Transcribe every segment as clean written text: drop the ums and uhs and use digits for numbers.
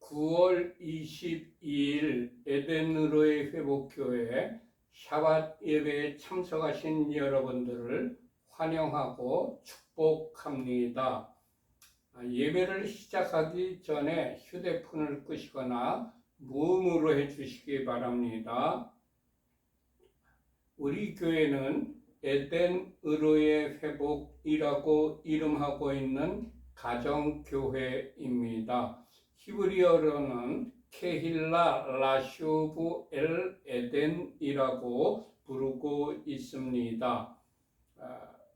9월 22일 에덴으로의 회복교회 샤밧 예배에 참석하신 여러분들을 환영하고 축복합니다. 예배를 시작하기 전에 휴대폰을 끄시거나 무음으로 해주시기 바랍니다. 우리 교회는 에덴으로의 회복이라고 이름하고 있는 가정교회입니다. 히브리어로는 케힐라 라슈브 엘 에덴이라고 부르고 있습니다.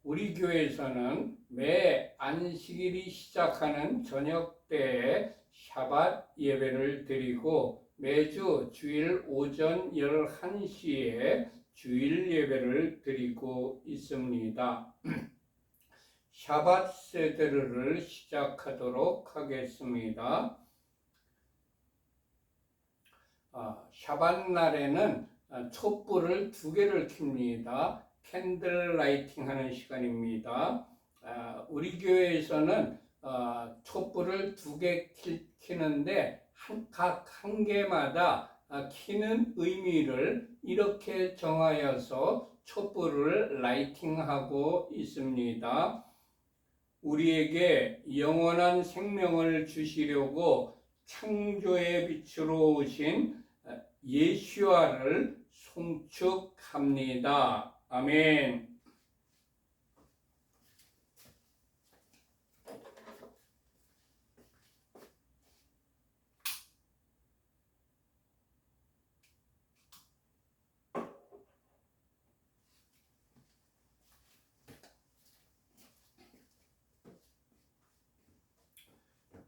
우리 교회에서는 매 안식일이 시작하는 저녁 때에 샤밧 예배를 드리고 매주 주일 오전 11시에 주일 예배를 드리고 있습니다. 샤밧 세데르를 시작하도록 하겠습니다. 샤밧 날에는 촛불을 2개를 킵니다. 캔들 라이팅 하는 시간입니다. 우리 교회에서는 촛불을 2개 켜는데 각 한 개마다 키는 의미를 이렇게 정하여서 촛불을 라이팅하고 있습니다. 우리에게 영원한 생명을 주시려고 창조의 빛으로 오신 예수와를 송축합니다. 아멘.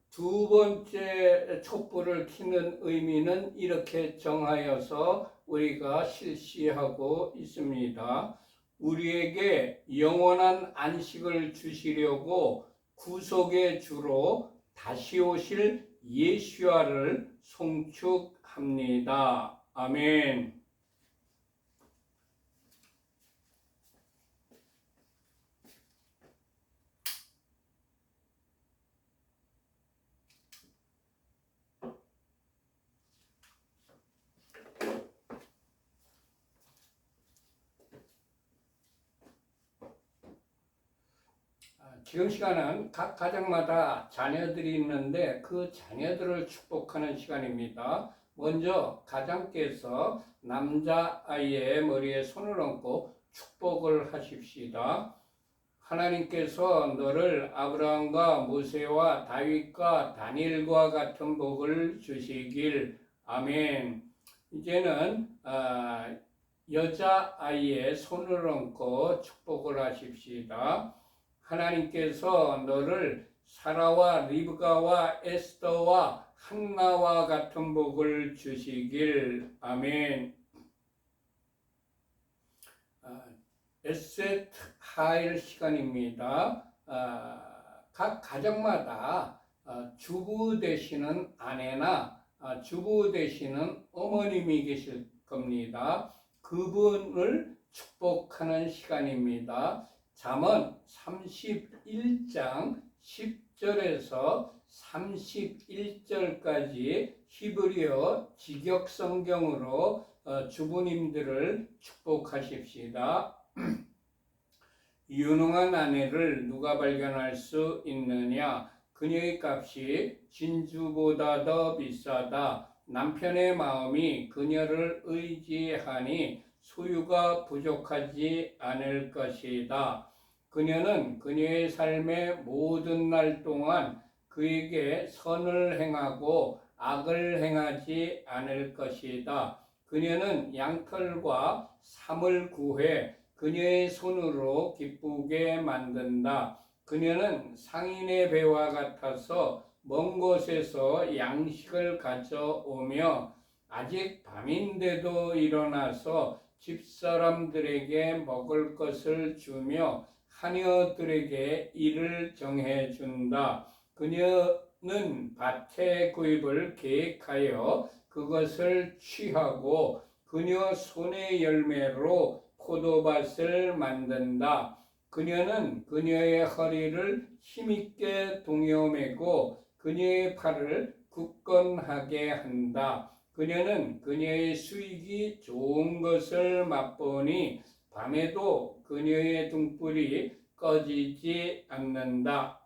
두 번째 촛불을 켜는 의미는 이렇게 정하여서 우리가 실시하고 있습니다. 우리에게 영원한 안식을 주시려고 구속의 주로 다시 오실 예수와를 송축합니다. 아멘. 지금 시간은 각 가정마다 자녀들이 있는데 그 자녀들을 축복하는 시간입니다. 먼저 가장께서 남자아이의 머리에 손을 얹고 축복을 하십시다. 하나님께서 너를 아브라함과 모세와 다윗과 다니엘과 같은 복을 주시길. 아멘. 이제는 여자아이의 손을 얹고 축복을 하십시다. 하나님께서 너를 사라와 리브가와 에스더와 한나와 같은 복을 주시길. 아멘. 에셋 하일 시간입니다. 각 가정마다 주부 되시는 아내나 주부 되시는 어머님이 계실 겁니다. 그분을 축복하는 시간입니다. 잠언 31장 10절에서 31절까지 히브리어 직역 성경으로 주부님들을 축복하십시다. 유능한 아내를 누가 발견할 수 있느냐? 그녀의 값이 진주보다 더 비싸다. 남편의 마음이 그녀를 의지하니 소유가 부족하지 않을 것이다. 그녀는 그녀의 삶의 모든 날 동안 그에게 선을 행하고 악을 행하지 않을 것이다. 그녀는 양털과 삼을 구해 그녀의 손으로 기쁘게 만든다. 그녀는 상인의 배와 같아서 먼 곳에서 양식을 가져오며 아직 밤인데도 일어나서 집사람들에게 먹을 것을 주며 하녀들에게 일을 정해준다. 그녀는 밭의 구입을 계획하여 그것을 취하고 그녀 손의 열매로 포도밭을 만든다. 그녀는 그녀의 허리를 힘있게 동여매고 그녀의 팔을 굳건하게 한다. 그녀는 그녀의 수익이 좋은 것을 맛보니 밤에도 그녀의 등불이 꺼지지 않는다.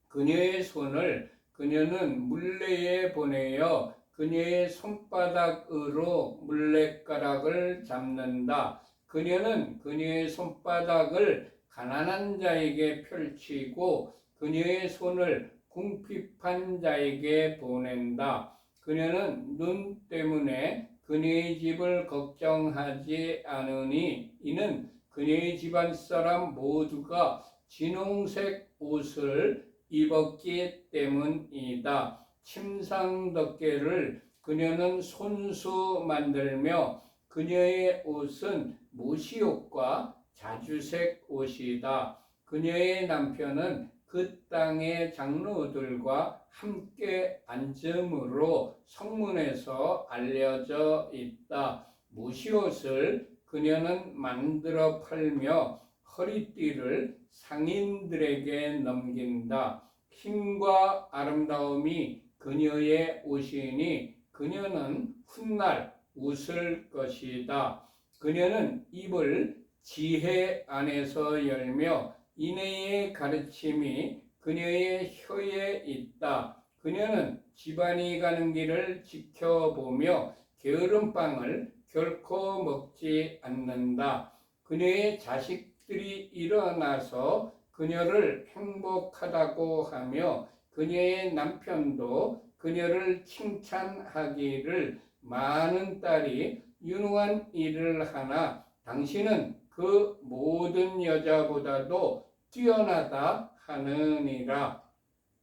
그녀의 손을 그녀는 물레에 보내어 그녀의 손바닥으로 물레가락을 잡는다. 그녀는 그녀의 손바닥을 가난한 자에게 펼치고 그녀의 손을 궁핍한 자에게 보낸다. 그녀는 눈 때문에 그녀의 집을 걱정하지 않으니 이는 그녀의 집안 사람 모두가 진홍색 옷을 입었기 때문이다. 침상덮개를 그녀는 손수 만들며 그녀의 옷은 모시옷과 자주색 옷이다. 그녀의 남편은 그 땅의 장로들과 함께 앉음으로 성문에서 알려져 있다. 모시옷을 그녀는 만들어 팔며 허리띠를 상인들에게 넘긴다. 힘과 아름다움이 그녀의 옷이니 그녀는 훗날 웃을 것이다. 그녀는 입을 지혜 안에서 열며 인애의 가르침이 그녀의 혀에 있다. 그녀는 집안이 가는 길을 지켜보며 게으름빵을 결코 먹지 않는다. 그녀의 자식들이 일어나서 그녀를 행복하다고 하며 그녀의 남편도 그녀를 칭찬하기를 많은 딸이 유능한 일을 하나 당신은 그 모든 여자보다도 뛰어나다 하느니라.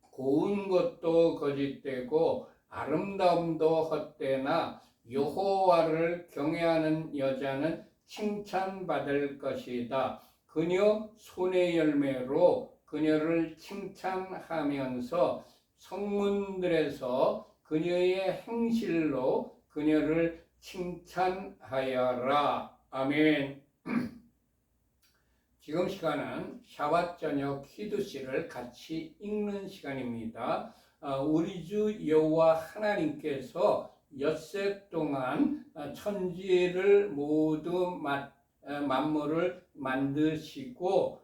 고운 것도 거짓되고 아름다움도 헛되나 여호와를 경외하는 여자는 칭찬받을 것이다. 그녀 손의 열매로 그녀를 칭찬하면서 성문들에서 그녀의 행실로 그녀를 칭찬하여라. 아멘. 지금 시간은 샤밧 저녁 히두시를 같이 읽는 시간입니다. 우리 주 여호와 하나님께서 엿새 동안 천지를 모두 만물을 만드시고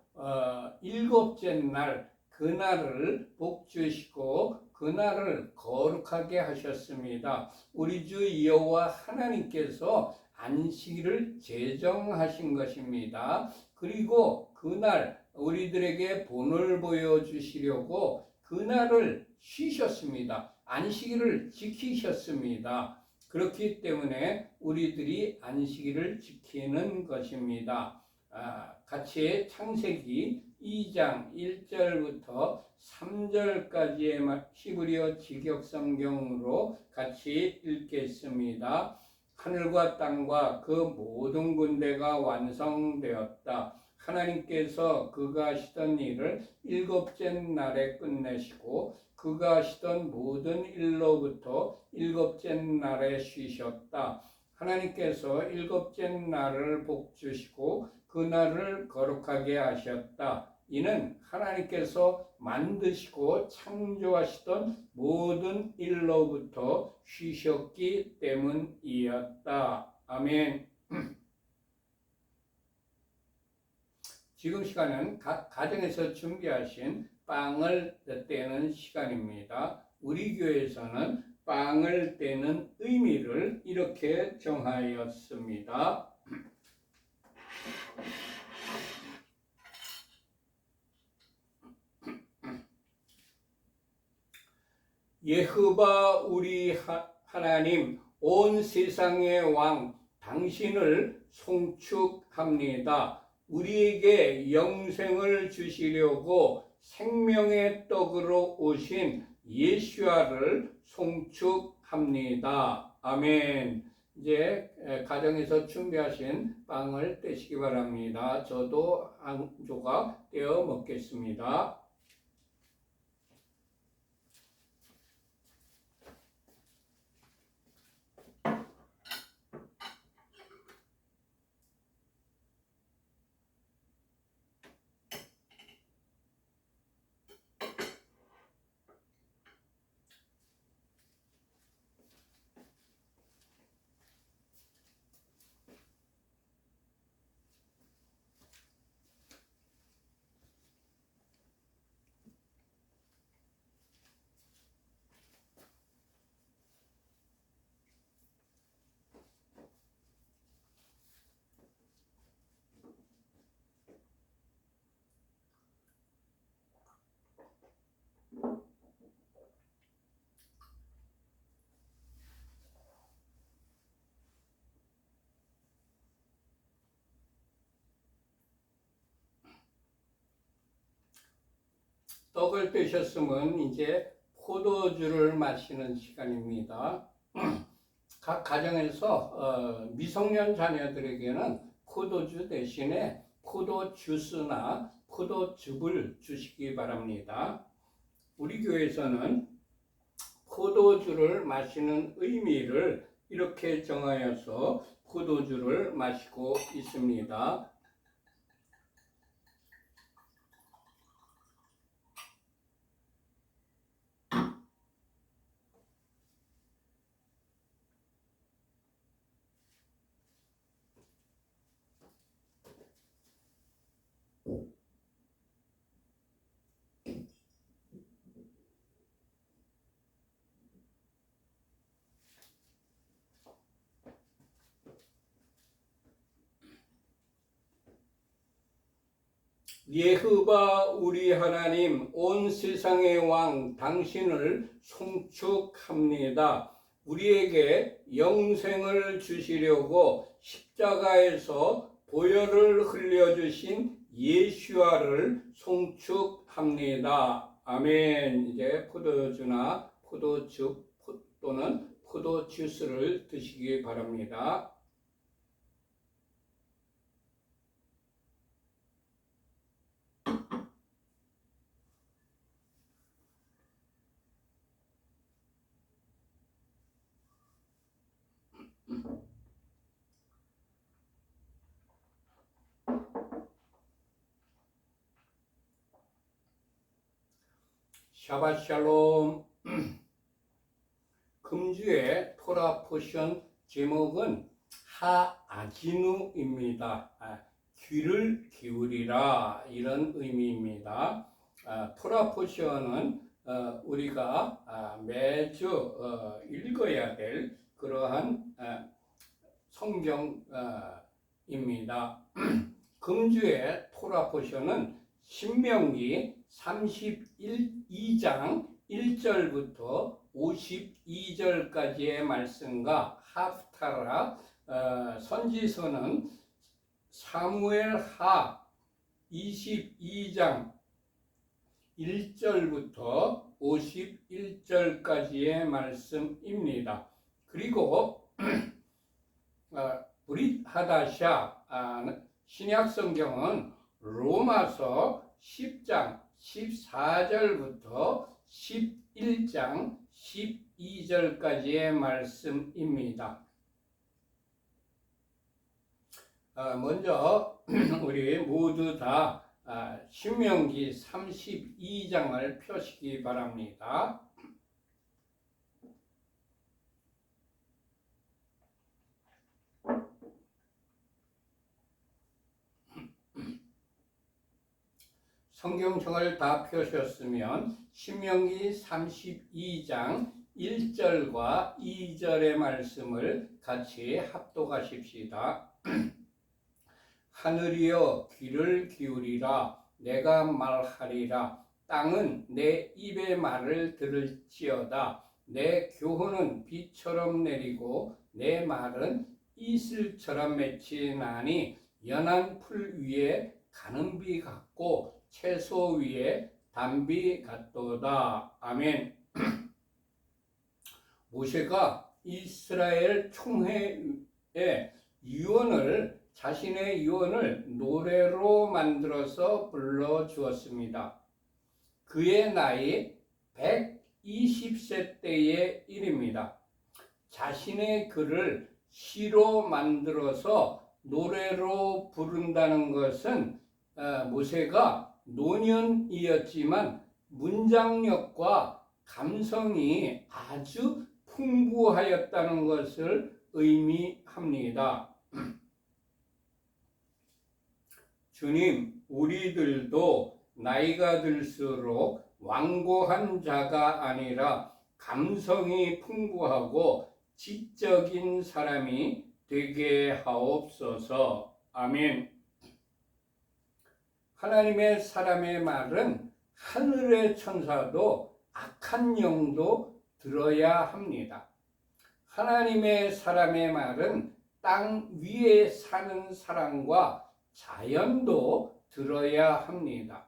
일곱째 날 그날을 복주시고 그날을 거룩하게 하셨습니다. 우리 주 여호와 하나님께서 안식일을 제정하신 것입니다. 그리고 그날 우리들에게 본을 보여주시려고 그날을 쉬셨습니다. 안식일을 지키셨습니다. 그렇기 때문에 우리들이 안식일을 지키는 것입니다. 같이 창세기 2장 1절부터 3절까지의 히브리어 직역성경으로 같이 읽겠습니다. 하늘과 땅과 그 모든 군대가 완성되었다. 하나님께서 그가 하시던 일을 일곱째 날에 끝내시고 그가 하시던 모든 일로부터 일곱째 날에 쉬셨다. 하나님께서 일곱째 날을 복주시고 그날을 거룩하게 하셨다. 이는 하나님께서 만드시고 창조하시던 모든 일로부터 쉬셨기 때문이었다. 아멘. 지금 시간은 각 가정에서 준비하신 빵을 떼는 시간입니다. 우리 교회에서는 빵을 떼는 의미를 이렇게 정하였습니다. 예호와 우리 하나님 온 세상의 왕 당신을 송축합니다. 우리에게 영생을 주시려고 생명의 떡으로 오신 예수와를 송축합니다. 아멘. 이제 가정에서 준비하신 빵을 떼시기 바랍니다. 저도 한 조각 떼어 먹겠습니다. 떡을 떼셨으면 이제 포도주를 마시는 시간입니다. 각 가정에서 미성년 자녀들에게는 포도주 대신에 포도 주스나 포도즙을 주시기 바랍니다. 우리 교회에서는 포도주를 마시는 의미를 이렇게 정하여서 포도주를 마시고 있습니다. 예hovah 우리 하나님, 온 세상의 왕 당신을 송축합니다. 우리에게 영생을 주시려고 십자가에서 보혈을 흘려주신 예수와를 송축합니다. 아멘. 이제 포도주나 포도즙 또는 포도주스를 드시기 바랍니다. 샤ባት 샬롬. 금주의 토라 포션 제목은 하아지누입니다. 귀를 기울이라, 이런 의미입니다. 토라 포션은 우리가 매주 읽어야 될 그러한 성경입니다. 금주의 토라 포션은 신명기 32장 1절부터 52절까지의 말씀과 하프타라 선지서는 사무엘하 22장 1절부터 51절까지의 말씀입니다. 그리고 브릿 하다샤 신약 성경은 로마서 10장 14절부터 11장 12절까지의 말씀입니다. 먼저 우리 모두 다 신명기 32장을 펴시기 바랍니다. 성경책을 다 펴셨으면 신명기 32장 1절과 2절의 말씀을 같이 합독하십시다. 하늘이여 귀를 기울이라, 내가 말하리라. 땅은 내 입의 말을 들을지어다. 내 교훈은 비처럼 내리고 내 말은 이슬처럼 맺히나니 연한 풀 위에 가는 비 같고 채소 위에 단비 같도다. 아멘. 모세가 이스라엘 총회의 자신의 유언을 노래로 만들어서 불러주었습니다. 그의 나이 120세 때의 일입니다. 자신의 글을 시로 만들어서 노래로 부른다는 것은 모세가 노년이었지만 문장력과 감성이 아주 풍부하였다는 것을 의미합니다. 주님, 우리들도 나이가 들수록 완고한 자가 아니라 감성이 풍부하고 지적인 사람이 되게 하옵소서. 아멘. 하나님의 사람의 말은 하늘의 천사도 악한 영도 들어야 합니다. 하나님의 사람의 말은 땅 위에 사는 사람과 자연도 들어야 합니다.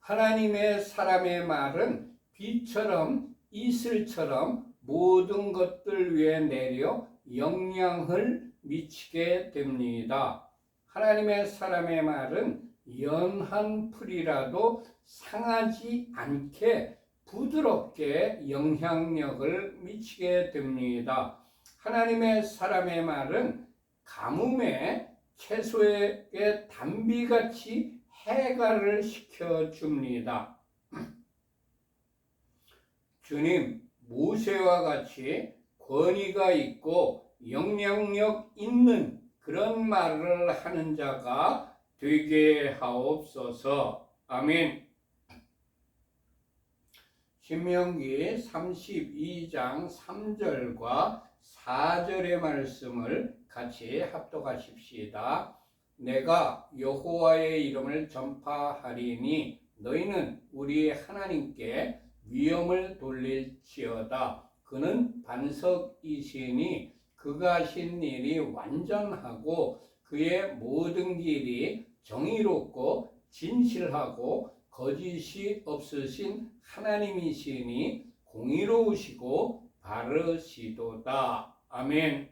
하나님의 사람의 말은 비처럼 이슬처럼 모든 것들 위에 내려 영향을 미치게 됩니다. 하나님의 사람의 말은 연한 풀이라도 상하지 않게 부드럽게 영향력을 미치게 됩니다. 하나님의 사람의 말은 가뭄에 채소에게 단비같이 해갈을 시켜줍니다. 주님, 모세와 같이 권위가 있고 영향력 있는 그런 말을 하는 자가 되게 하옵소서. 아멘. 신명기 32장 3절과 4절의 말씀을 같이 합독하십시다. 내가 여호와의 이름을 전파하리니 너희는 우리 하나님께 위엄을 돌릴지어다. 그는 반석이시니 그가 하신 일이 완전하고 그의 모든 길이 정의롭고 진실하고 거짓이 없으신 하나님이시니 공의로우시고 바르시도다. 아멘.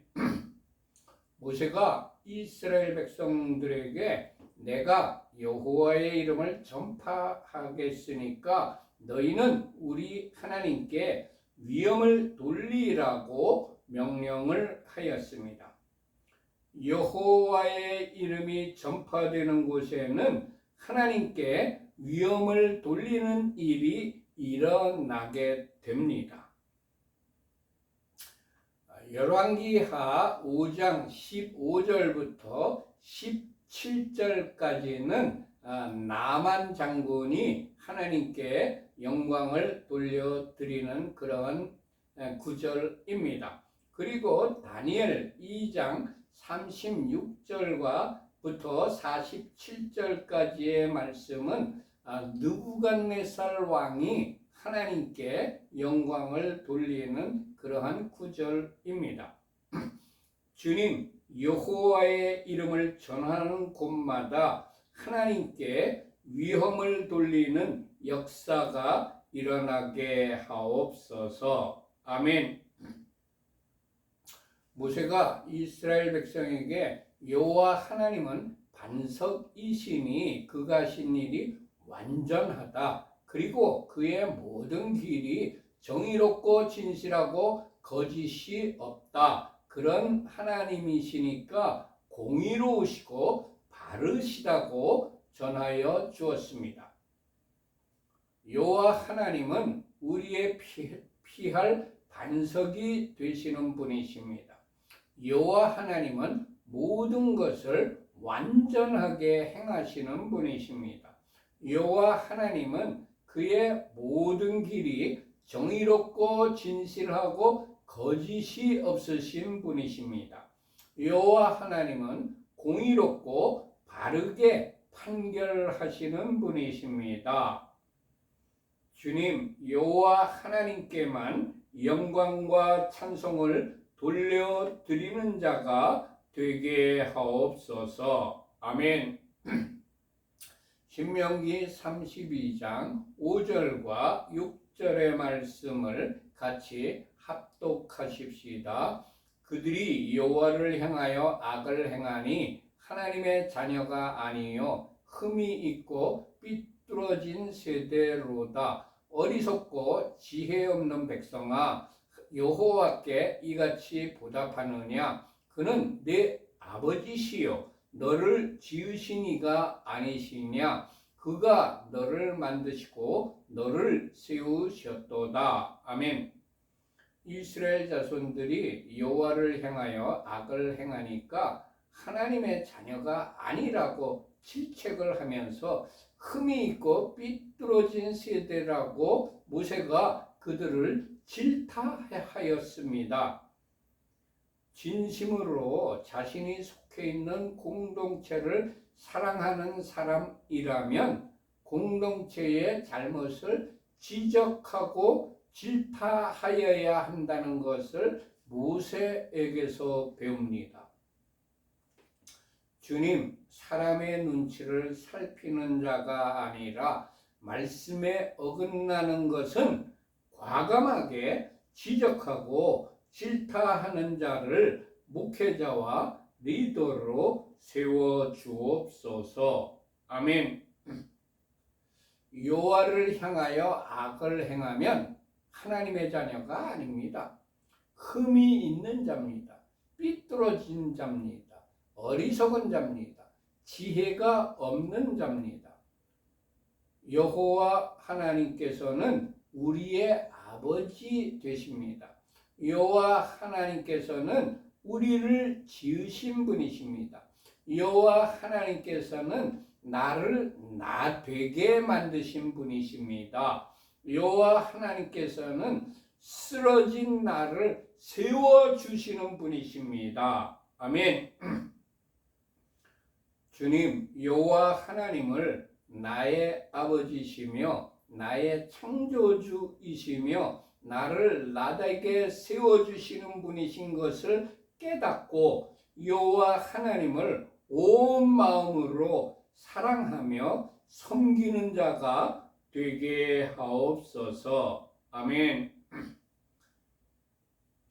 모세가 이스라엘 백성들에게 내가 여호와의 이름을 전파하겠으니까 너희는 우리 하나님께 위엄을 돌리라고 명령을 하였습니다. 여호와의 이름이 전파되는 곳에는 하나님께 위엄을 돌리는 일이 일어나게 됩니다. 열왕기하 5장 15절부터 17절까지는 나만 장군이 하나님께 영광을 돌려드리는 그런 구절입니다. 그리고 다니엘 2장 36절과 부터 47절까지의 말씀은 느부갓네살 왕이 하나님께 영광을 돌리는 그러한 구절입니다. 주님 여호와의 이름을 전하는 곳마다 하나님께 위엄을 돌리는 역사가 일어나게 하옵소서. 아멘. 모세가 이스라엘 백성에게 여호와 하나님은 반석이시니 그가 하신 일이 완전하다. 그리고 그의 모든 길이 정의롭고 진실하고 거짓이 없다. 그런 하나님이시니까 공의로우시고 바르시다고 전하여 주었습니다. 여호와 하나님은 우리의 피할 반석이 되시는 분이십니다. 여호와 하나님은 모든 것을 완전하게 행하시는 분이십니다. 여호와 하나님은 그의 모든 길이 정의롭고 진실하고 거짓이 없으신 분이십니다. 여호와 하나님은 공의롭고 바르게 판결하시는 분이십니다. 주님 여호와 하나님께만 영광과 찬송을 돌려드리는 자가 되게 하옵소서. 아멘. 신명기 32장 5절과 6절의 말씀을 같이 합독하십시다. 그들이 여호와를 향하여 악을 행하니 하나님의 자녀가 아니요 흠이 있고 삐뚤어진 세대로다. 어리석고 지혜 없는 백성아 여호와께 이같이 보답하느냐. 그는 내 아버지시요 너를 지으신 이가 아니시냐. 그가 너를 만드시고 너를 세우셨도다. 아멘. 이스라엘 자손들이 여호와를 향하여 악을 행하니까 하나님의 자녀가 아니라고 질책을 하면서 흠이 있고 삐뚤어진 세대라고 모세가 그들을 질타하였습니다. 진심으로 자신이 속해 있는 공동체를 사랑하는 사람이라면 공동체의 잘못을 지적하고 질타하여야 한다는 것을 모세에게서 배웁니다. 주님, 사람의 눈치를 살피는 자가 아니라 말씀에 어긋나는 것은 과감하게 지적하고 질타하는 자를 목회자와 리더로 세워 주옵소서. 아멘. 여호와를 향하여 악을 행하면 하나님의 자녀가 아닙니다. 흠이 있는 자입니다. 삐뚤어진 자입니다. 어리석은 자입니다. 지혜가 없는 자입니다. 여호와 하나님께서는 우리의 아버지 되십니다. 여호와 하나님께서는 우리를 지으신 분이십니다. 여호와 하나님께서는 나를 나 되게 만드신 분이십니다. 여호와 하나님께서는 쓰러진 나를 세워주시는 분이십니다. 아멘. 주님, 여호와 하나님을 나의 아버지시며 나의 창조주이시며 나를 나되게 세워주시는 분이신 것을 깨닫고 여호와 하나님을 온 마음으로 사랑하며 섬기는 자가 되게 하옵소서. 아멘.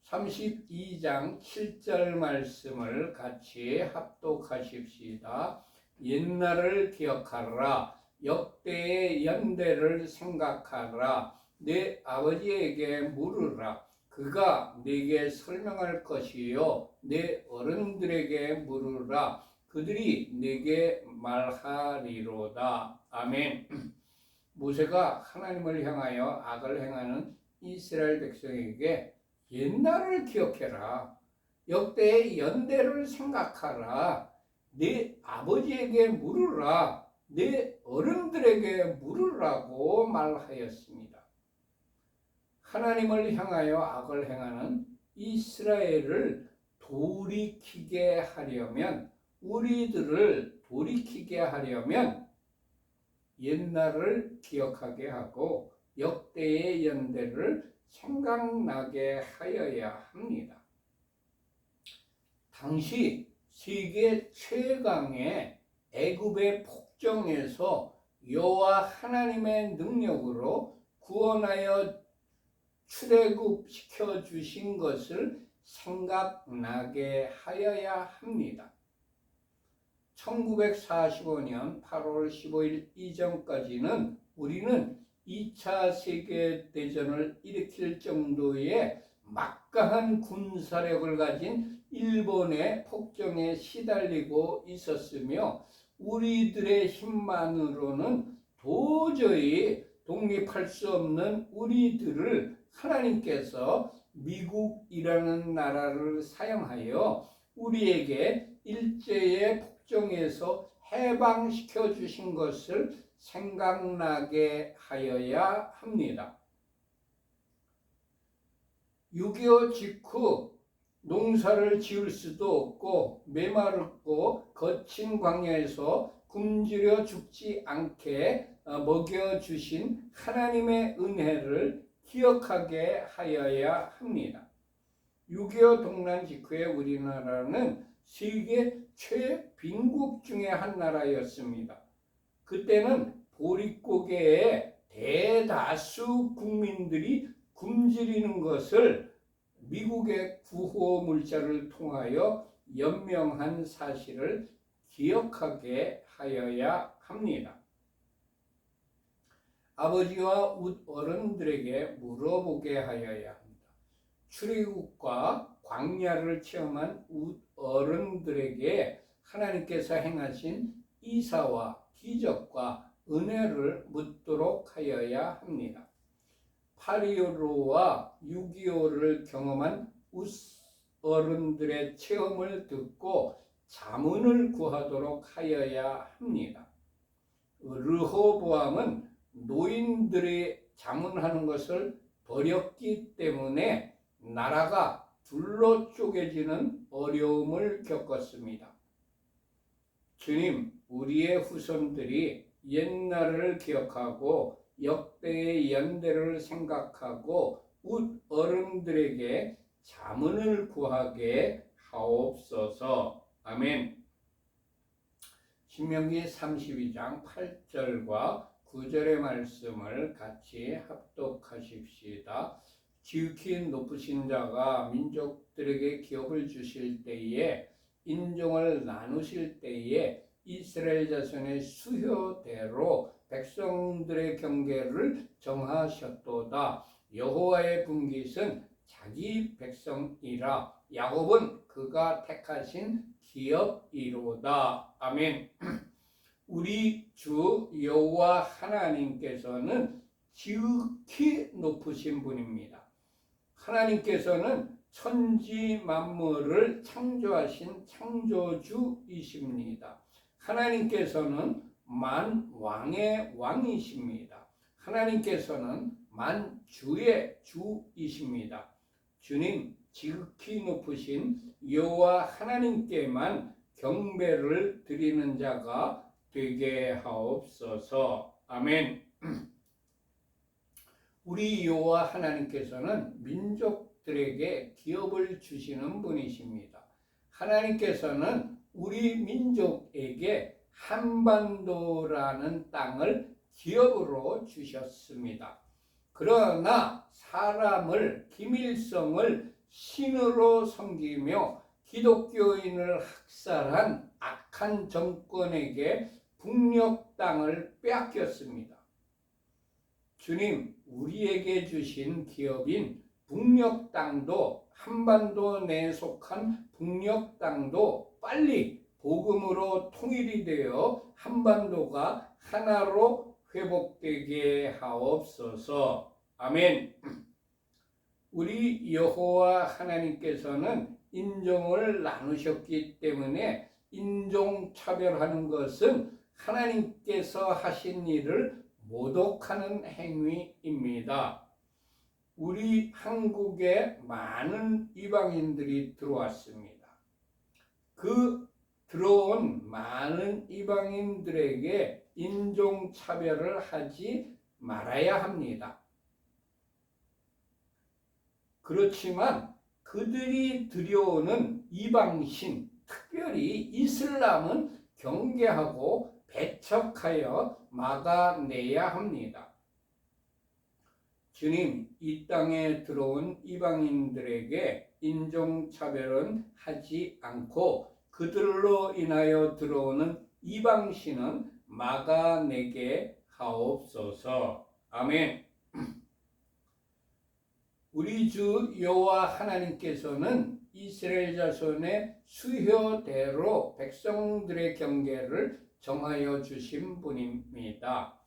32장 7절 말씀을 같이 합독하십시다. 옛날을 기억하라. 역대의 연대를 생각하라. 내 아버지에게 물으라. 그가 네게 설명할 것이요. 내 어른들에게 물으라. 그들이 네게 말하리로다. 아멘. 모세가 하나님을 향하여 악을 행하는 이스라엘 백성에게 옛날을 기억해라. 역대의 연대를 생각하라. 네 아버지에게 물으라. 네 어른들에게 물으라고 말하였습니다. 하나님을 향하여 악을 행하는 이스라엘을 돌이키게 하려면, 우리들을 돌이키게 하려면 옛날을 기억하게 하고 역대의 연대를 생각나게 하여야 합니다. 당시 세계 최강의 애굽의 폭정에서 여호와 하나님의 능력으로 구원하여 출애굽시켜 주신 것을 생각나게 하여야 합니다. 1945년 8월 15일 이전까지는 우리는 2차 세계대전을 일으킬 정도의 막강한 군사력을 가진 일본의 폭정에 시달리고 있었으며 우리들의 힘만으로는 도저히 독립할 수 없는 우리들을 하나님께서 미국이라는 나라를 사용하여 우리에게 일제의 폭정에서 해방시켜 주신 것을 생각나게 하여야 합니다. 6.25 직후 농사를 지을 수도 없고 메마르고 거친 광야에서 굶주려 죽지 않게 먹여주신 하나님의 은혜를 기억하게 하여야 합니다. 6.25 동란 직후에 우리나라는 세계 최빈국 중에 한 나라였습니다. 그때는 보릿고개에 대다수 국민들이 굶주리는 것을 미국의 구호 물자를 통하여 연명한 사실을 기억하게 하여야 합니다. 아버지와 어른들에게 물어보게 하여야 합니다. 출애굽과 광야를 체험한 어른들에게 하나님께서 행하신 이사와 기적과 은혜를 묻도록 하여야 합니다. 8.15와 6.25를 경험한 어른들의 체험을 듣고 자문을 구하도록 하여야 합니다. 르호보암은 노인들이 자문하는 것을 버렸기 때문에 나라가 둘로 쪼개지는 어려움을 겪었습니다. 주님, 우리의 후손들이 옛날을 기억하고 역대의 연대를 생각하고 어른들에게 자문을 구하게 하옵소서. 아멘. 신명기 32장 8절과 9절의 말씀을 같이 합독하십시다. 지극히 높으신 자가 민족들에게 기업을 주실 때에 인종을 나누실 때에 이스라엘 자손의 수효대로 백성들의 경계를 정하셨도다. 여호와의 분깃은 자기 백성이라. 야곱은 그가 택하신 기업이로다. 아멘. 우리 주 여호와 하나님께서는 지극히 높으신 분입니다. 하나님께서는 천지 만물을 창조하신 창조주이십니다. 하나님께서는 만왕의 왕이십니다. 하나님께서는 만주의 주이십니다. 주님, 지극히 높으신 여호와 하나님께만 경배를 드리는 자가 되게 하옵소서. 아멘. 우리 여호와 하나님께서는 민족들에게 기업을 주시는 분이십니다. 하나님께서는 우리 민족에게 한반도라는 땅을 기업으로 주셨습니다. 그러나 사람을, 김일성을 신으로 섬기며 기독교인을 학살한 악한 정권에게 북녘 땅을 빼앗겼습니다. 주님, 우리에게 주신 기업인 북녘 땅도, 한반도 내에 속한 북녘 땅도 빨리 복음으로 통일이 되어 한반도가 하나로 회복되게 하옵소서. 아멘. 우리 여호와 하나님께서는 인종을 나누셨기 때문에 인종차별하는 것은 하나님께서 하신 일을 모독하는 행위입니다. 우리 한국에 많은 이방인들이 들어왔습니다. 그 들어온 많은 이방인들에게 인종차별을 하지 말아야 합니다. 그렇지만 그들이 들여오는 이방신, 특별히 이슬람은 경계하고 배척하여 막아내야 합니다. 주님, 이 땅에 들어온 이방인들에게 인종차별은 하지 않고 그들로 인하여 들어오는 이방신은 막아내게 하옵소서. 아멘. 우리 주 여호와 하나님께서는 이스라엘 자손의 수효대로 백성들의 경계를 정하여 주신 분입니다.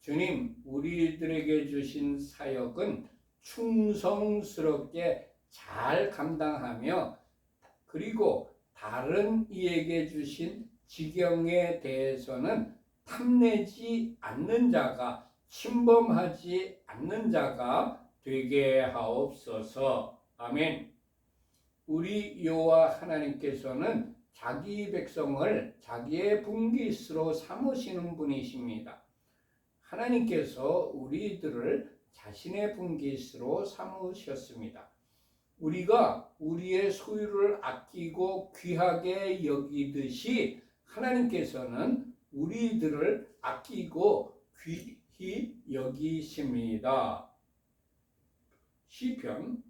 주님, 우리들에게 주신 사역은 충성스럽게 잘 감당하며 그리고 다른 이에게 주신 지경에 대해서는 탐내지 않는 자가, 침범하지 않는 자가 되게 하옵소서. 아멘. 우리 여호와 하나님께서는 자기 백성을 자기의 분깃으로 삼으시는 분이십니다. 하나님께서 우리들을 자신의 분깃으로 삼으셨습니다. 우리가 우리의 소유를 아끼고 귀하게 여기듯이 하나님께서는 우리들을 아끼고 귀히 여기십니다. 시편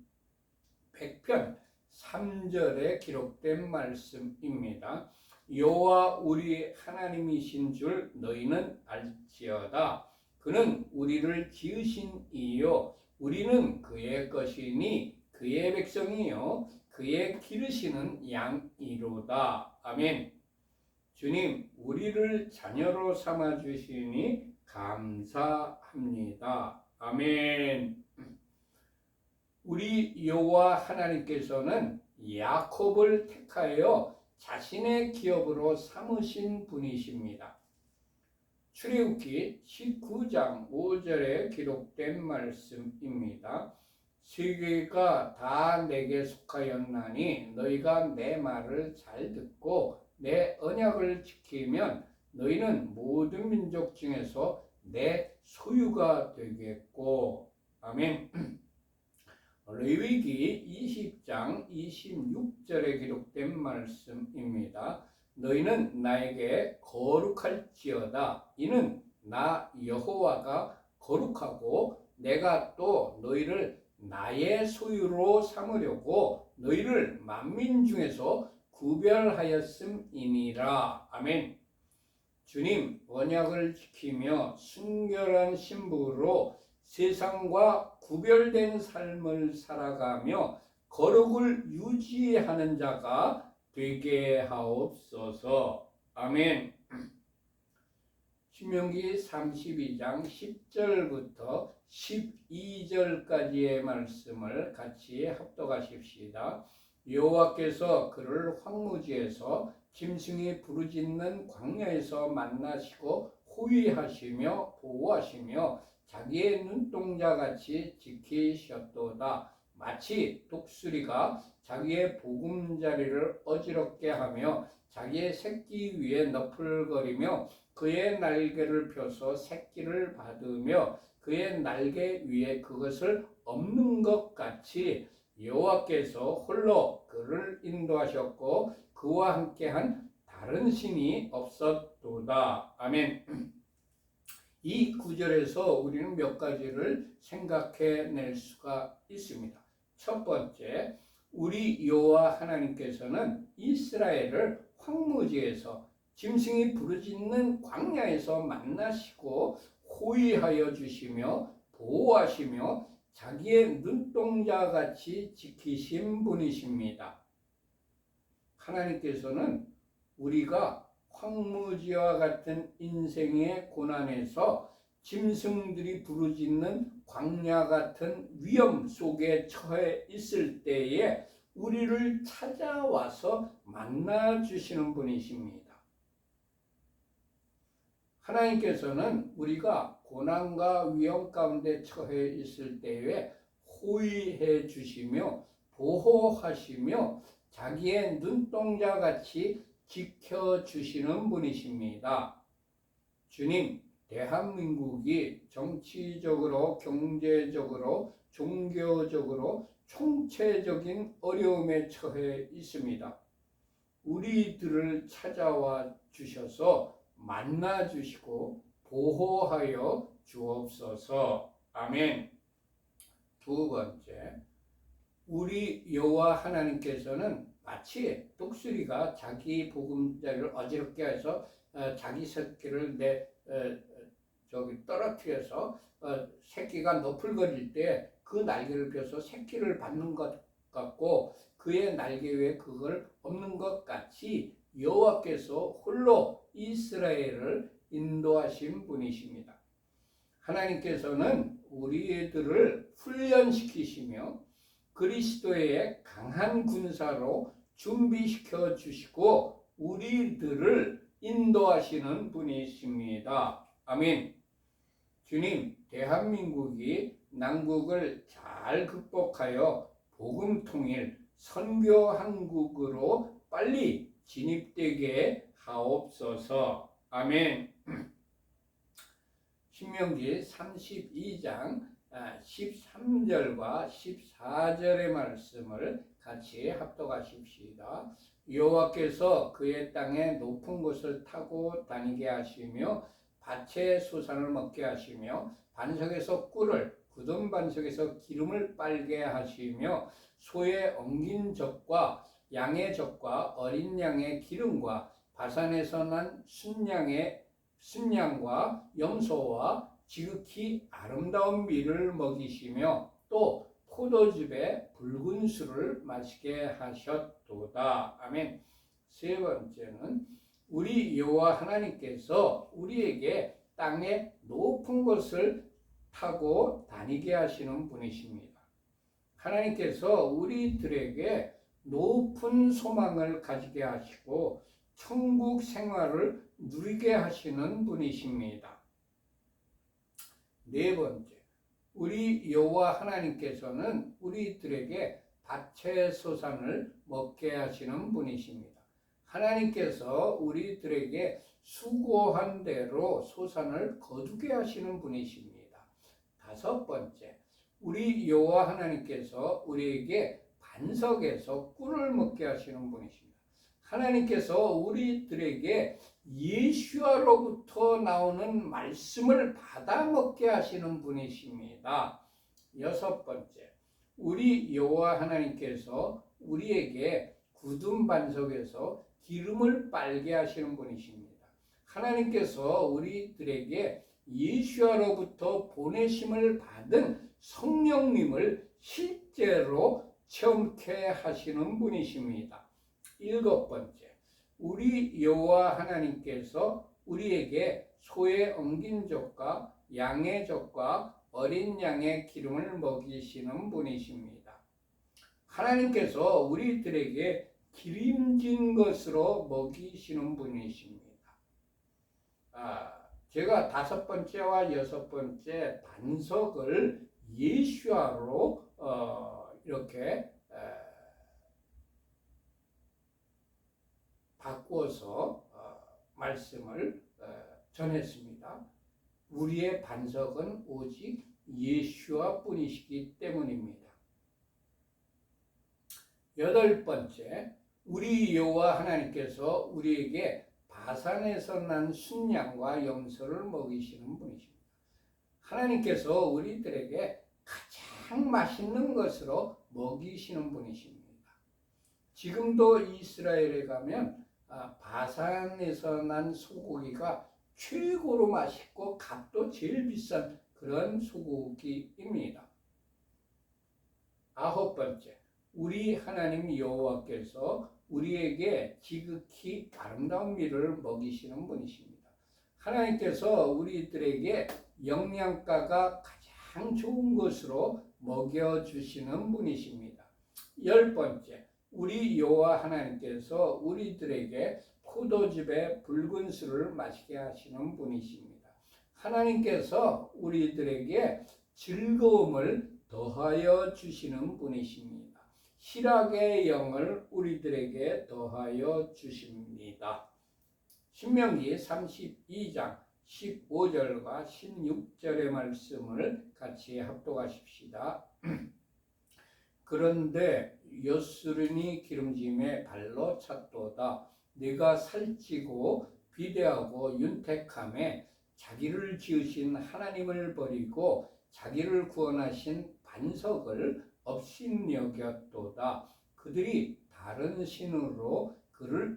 100편 3절에 기록된 말씀입니다. 여호와 우리 하나님이신 줄 너희는 알지어다. 그는 우리를 지으신 이요 우리는 그의 것이니 그의 백성이요 그의 기르시는 양이로다. 아멘. 주님, 우리를 자녀로 삼아 주시니 감사합니다. 아멘. 우리 여호와 하나님께서는 야곱을 택하여 자신의 기업으로 삼으신 분이십니다. 출애굽기 19장 5절에 기록된 말씀입니다. 세계가 다 내게 속하였나니 너희가 내 말을 잘 듣고 내 언약을 지키면 너희는 모든 민족 중에서 내 소유가 되겠고. 아멘. 레위기 20장 26절에 기록된 말씀입니다. 너희는 나에게 거룩할지어다. 이는 나 여호와가 거룩하고 내가 또 너희를 나의 소유로 삼으려고 너희를 만민 중에서 구별하였음이니라. 아멘. 주님, 언약을 지키며 순결한 신부로 세상과 구별된 삶을 살아가며 거룩을 유지하는 자가 되게 하옵소서. 아멘. 신명기 32장 10절부터 12절까지의 말씀을 같이 합독하십시다. 여호와께서 그를 황무지에서 짐승이 부르짖는 광야에서 만나시고 호위하시며 보호하시며 자기의 눈동자같이 지키셨도다. 마치 독수리가 자기의 보금자리를 어지럽게 하며 자기의 새끼 위에 너풀거리며 그의 날개를 펴서 새끼를 받으며 그의 날개 위에 그것을 엎는 것 같이 여호와께서 홀로 그를 인도하셨고 그와 함께한 다른 신이 없었도다. 아멘. 이 구절에서 우리는 몇 가지를 생각해낼 수가 있습니다. 첫 번째, 우리 여호와 하나님께서는 이스라엘을 황무지에서 짐승이 부르짖는 광야에서 만나시고 호위하여 주시며 보호하시며 자기의 눈동자같이 지키신 분이십니다. 하나님께서는 우리가 황무지와 같은 인생의 고난에서 짐승들이 부르짖는 광야 같은 위험 속에 처해 있을 때에 우리를 찾아와서 만나주시는 분이십니다. 하나님께서는 우리가 고난과 위험 가운데 처해 있을 때에 호위해 주시며 보호하시며 자기의 눈동자같이 지켜주시는 분이십니다. 주님, 대한민국이 정치적으로, 경제적으로, 종교적으로 총체적인 어려움에 처해 있습니다. 우리들을 찾아와 주셔서 만나 주시고 보호하여 주옵소서. 아멘. 두 번째, 우리 여호와 하나님께서는 마치 독수리가 자기 보금자리를 어지럽게 해서 자기 새끼를 떨어뜨려서 새끼가 너풀거릴 때 그 날개를 펴서 새끼를 받는 것 같고 그의 날개 위에 그걸 엎는 것 같이 여호와께서 홀로 이스라엘을 인도하신 분이십니다. 하나님께서는 우리들을 훈련시키시며 그리스도의 강한 군사로 준비시켜 주시고 우리들을 인도하시는 분이십니다. 아멘. 주님, 대한민국이 난국을 잘 극복하여 복음 통일, 선교 한국으로 빨리 진입되게 하옵소서. 아멘. 신명기 32장 13절과 14절의 말씀을 같이 합독하십시다. 여호와께서 그의 땅에 높은 곳을 타고 다니게 하시며 밭의 소산을 먹게 하시며 반석에서 꿀을 굳은 반석에서 기름을 빨게 하시며 소의 엉긴 젖과 양의 젖과 어린 양의 기름과 바산에서 난 순양과 염소와 지극히 아름다운 밀을 먹이시며 또 포도즙에 붉은 술을 마시게 하셨도다. 아멘. 세 번째는 우리 여호와 하나님께서 우리에게 땅의 높은 곳을 타고 다니게 하시는 분이십니다. 하나님께서 우리들에게 높은 소망을 가지게 하시고 천국 생활을 누리게 하시는 분이십니다. 네 번째, 우리 여호와 하나님께서는 우리들에게 밭의 소산을 먹게 하시는 분이십니다. 하나님께서 우리들에게 수고한 대로 소산을 거두게 하시는 분이십니다. 다섯 번째, 우리 여호와 하나님께서 우리에게 반석에서 꿀을 먹게 하시는 분이십니다. 하나님께서 우리들에게 예수와로부터 나오는 말씀을 받아 먹게 하시는 분이십니다. 여섯 번째, 우리 여호와 하나님께서 우리에게 굳은 반석에서 기름을 빨게 하시는 분이십니다. 하나님께서 우리들에게 예수와로부터 보내심을 받은 성령님을 실제로 체험케 하시는 분이십니다. 일곱 번째, 우리 여호와 하나님께서 우리에게 소의 엉긴 젖과 양의 젖과 어린 양의 기름을 먹이시는 분이십니다. 하나님께서 우리들에게 기름진 것으로 먹이시는 분이십니다. 제가 다섯 번째와 여섯 번째 반석을 예수와로 이렇게 바꾸어서 말씀을 전했습니다. 우리의 반석은 오직 예수와 뿐이시기 때문입니다. 여덟 번째, 우리 여호와 하나님께서 우리에게 바산에서 난 순양과 염소를 먹이시는 분이십니다. 하나님께서 우리들에게 가장 맛있는 것으로 먹이시는 분이십니다. 지금도 이스라엘에 가면 바산에서 난 소고기가 최고로 맛있고 값도 제일 비싼 그런 소고기입니다. 아홉 번째, 우리 하나님 여호와께서 우리에게 지극히 아름다운 밀을 먹이시는 분이십니다. 하나님께서 우리들에게 영양가가 가장 좋은 것으로 먹여주시는 분이십니다. 열 번째, 우리 여호와 하나님께서 우리들에게 포도즙에 붉은 술을 마시게 하시는 분이십니다. 하나님께서 우리들에게 즐거움을 더하여 주시는 분이십니다. 희락의 영을 우리들에게 더하여 주십니다. 신명기 32장 15절과 16절의 말씀을 같이 합독하십시다. 그런데 여수르니 기름짐에 발로 찼도다. 네가 살찌고 비대하고 윤택함에 자기를 지으신 하나님을 버리고 자기를 구원하신 반석을 업신여겼도다. 그들이 다른 신으로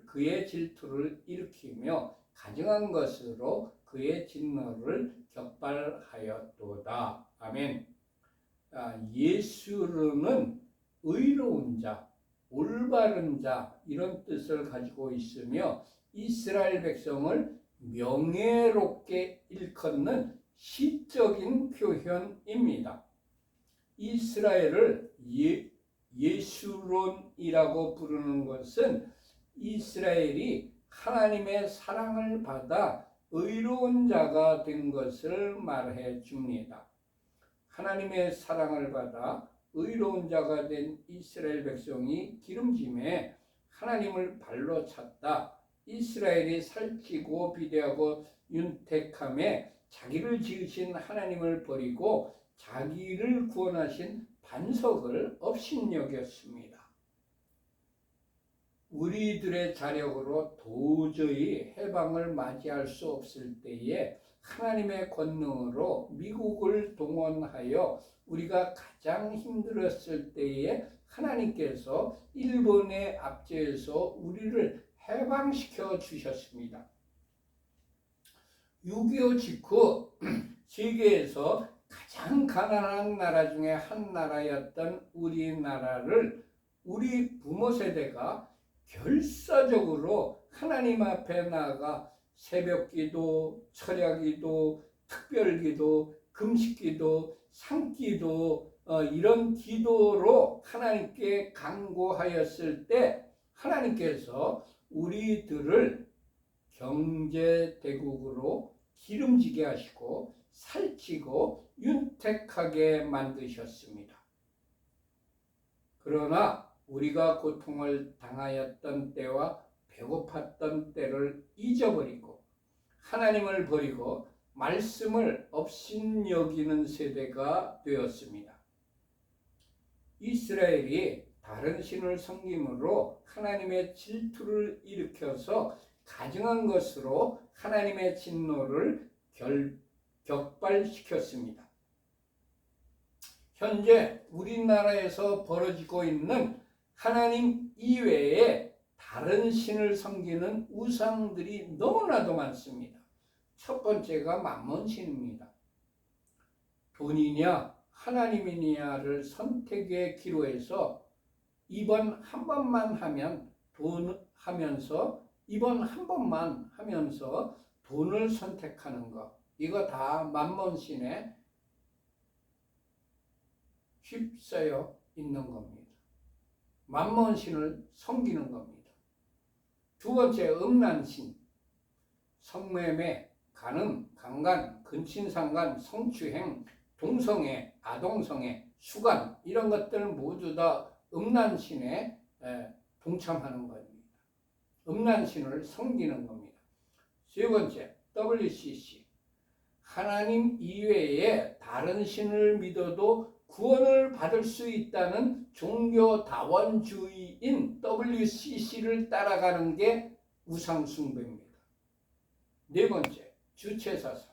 그의 질투를 일으키며 가증한 것으로 그의 진노를 격발하였도다. 아멘. 예수는 의로운 자, 올바른 자 이런 뜻을 가지고 있으며 이스라엘 백성을 명예롭게 일컫는 시적인 표현입니다. 이스라엘을 예수론이라고 부르는 것은 이스라엘이 하나님의 사랑을 받아 의로운 자가 된 것을 말해 줍니다. 하나님의 사랑을 받아 의로운 자가 된 이스라엘 백성이 기름짐에 하나님을 발로 찼다. 이스라엘이 살찌고 비대하고 윤택함에 자기를 지으신 하나님을 버리고 자기를 구원하신 반석을 업신여겼습니다. 우리들의 자력으로 도저히 해방을 맞이할 수 없을 때에 하나님의 권능으로 미국을 동원하여 우리가 가장 힘들었을 때에 하나님께서 일본의 압제에서 우리를 해방시켜 주셨습니다. 6.25 직후 세계에서 가장 가난한 나라 중에 한 나라였던 우리나라를 우리 부모 세대가 결사적으로 하나님 앞에 나아가 새벽기도, 철야기도, 특별기도, 금식기도, 산기도 이런 기도로 하나님께 간구하였을 때 하나님께서 우리들을 경제대국으로 기름지게 하시고 살찌고 윤택하게 만드셨습니다. 그러나 우리가 고통을 당하였던 때와 배고팠던 때를 잊어버리고 하나님을 버리고 말씀을 업신여기는 세대가 되었습니다. 이스라엘이 다른 신을 섬김으로 하나님의 질투를 일으켜서 가증한 것으로 하나님의 진노를 격발시켰습니다. 현재 우리나라에서 벌어지고 있는 하나님 이외에 다른 신을 섬기는 우상들이 너무나도 많습니다. 첫 번째가 만몬신입니다. 돈이냐 하나님이냐를 선택의 기로에서 이번 한 번만 하면 돈 하면서 이번 한 번만 하면서 돈을 선택하는 것, 이거 다 만몬신에 휩싸여 있는 겁니다. 만몬신을 섬기는 겁니다. 두 번째, 음란신. 성매매, 간음, 강간, 근친상간, 성추행, 동성애, 아동성애, 수간, 이런 것들 모두 다 음란신에 동참하는 겁니다. 음란신을 섬기는 겁니다. 세 번째, WCC. 하나님 이외에 다른 신을 믿어도 구원을 받을 수 있다는 종교다원주의인 WCC를 따라가는 게 우상숭배입니다. 네 번째, 주체사상.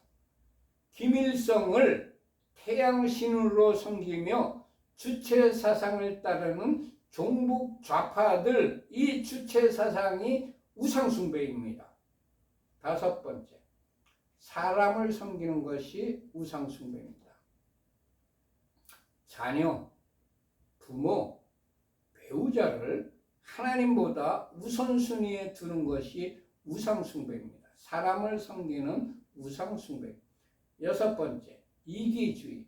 김일성을 태양신으로 섬기며 주체사상을 따르는 종북 좌파들, 이 주체사상이 우상숭배입니다. 다섯 번째, 사람을 섬기는 것이 우상숭배입니다. 자녀, 부모, 배우자를 하나님보다 우선순위에 두는 것이 우상숭배입니다. 사람을 섬기는 우상숭배. 여섯 번째, 이기주의.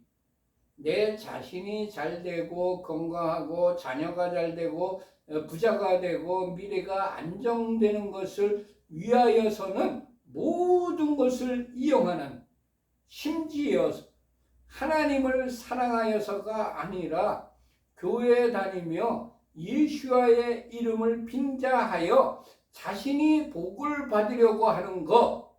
내 자신이 잘 되고 건강하고 자녀가 잘 되고 부자가 되고 미래가 안정되는 것을 위하여서는 모든 것을 이용하는, 심지어 하나님을 사랑하여서가 아니라 교회에 다니며 예수와의 이름을 빙자하여 자신이 복을 받으려고 하는 것,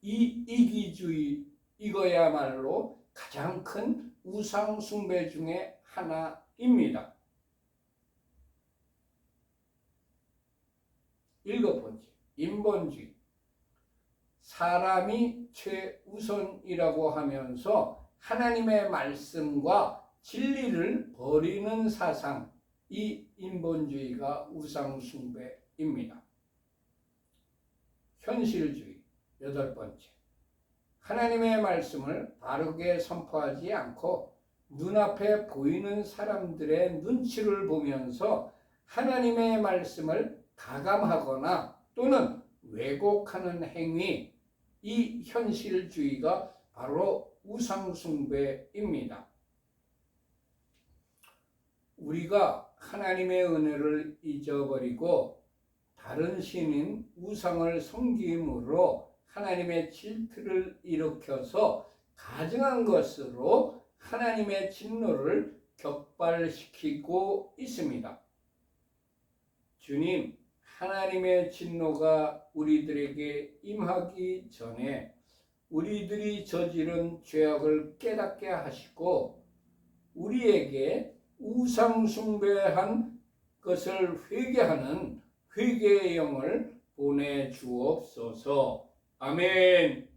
이 이기주의, 이거야말로 가장 큰 우상 숭배 중에 하나입니다. 일곱 번째, 인본주의. 사람이 최우선이라고 하면서 하나님의 말씀과 진리를 버리는 사상, 이 인본주의가 우상 숭배입니다. 현실주의. 여덟 번째, 하나님의 말씀을 바르게 선포하지 않고 눈앞에 보이는 사람들의 눈치를 보면서 하나님의 말씀을 가감하거나 또는 왜곡하는 행위, 이 현실주의가 바로 우상숭배입니다. 우리가 하나님의 은혜를 잊어버리고 다른 신인 우상을 섬김으로 하나님의 질투를 일으켜서 가증한 것으로 하나님의 진노를 격발시키고 있습니다. 주님, 하나님의 진노가 우리들에게 임하기 전에 우리들이 저지른 죄악을 깨닫게 하시고 우리에게 우상 숭배한 것을 회개하는 회개의 영을 보내주옵소서. 아멘.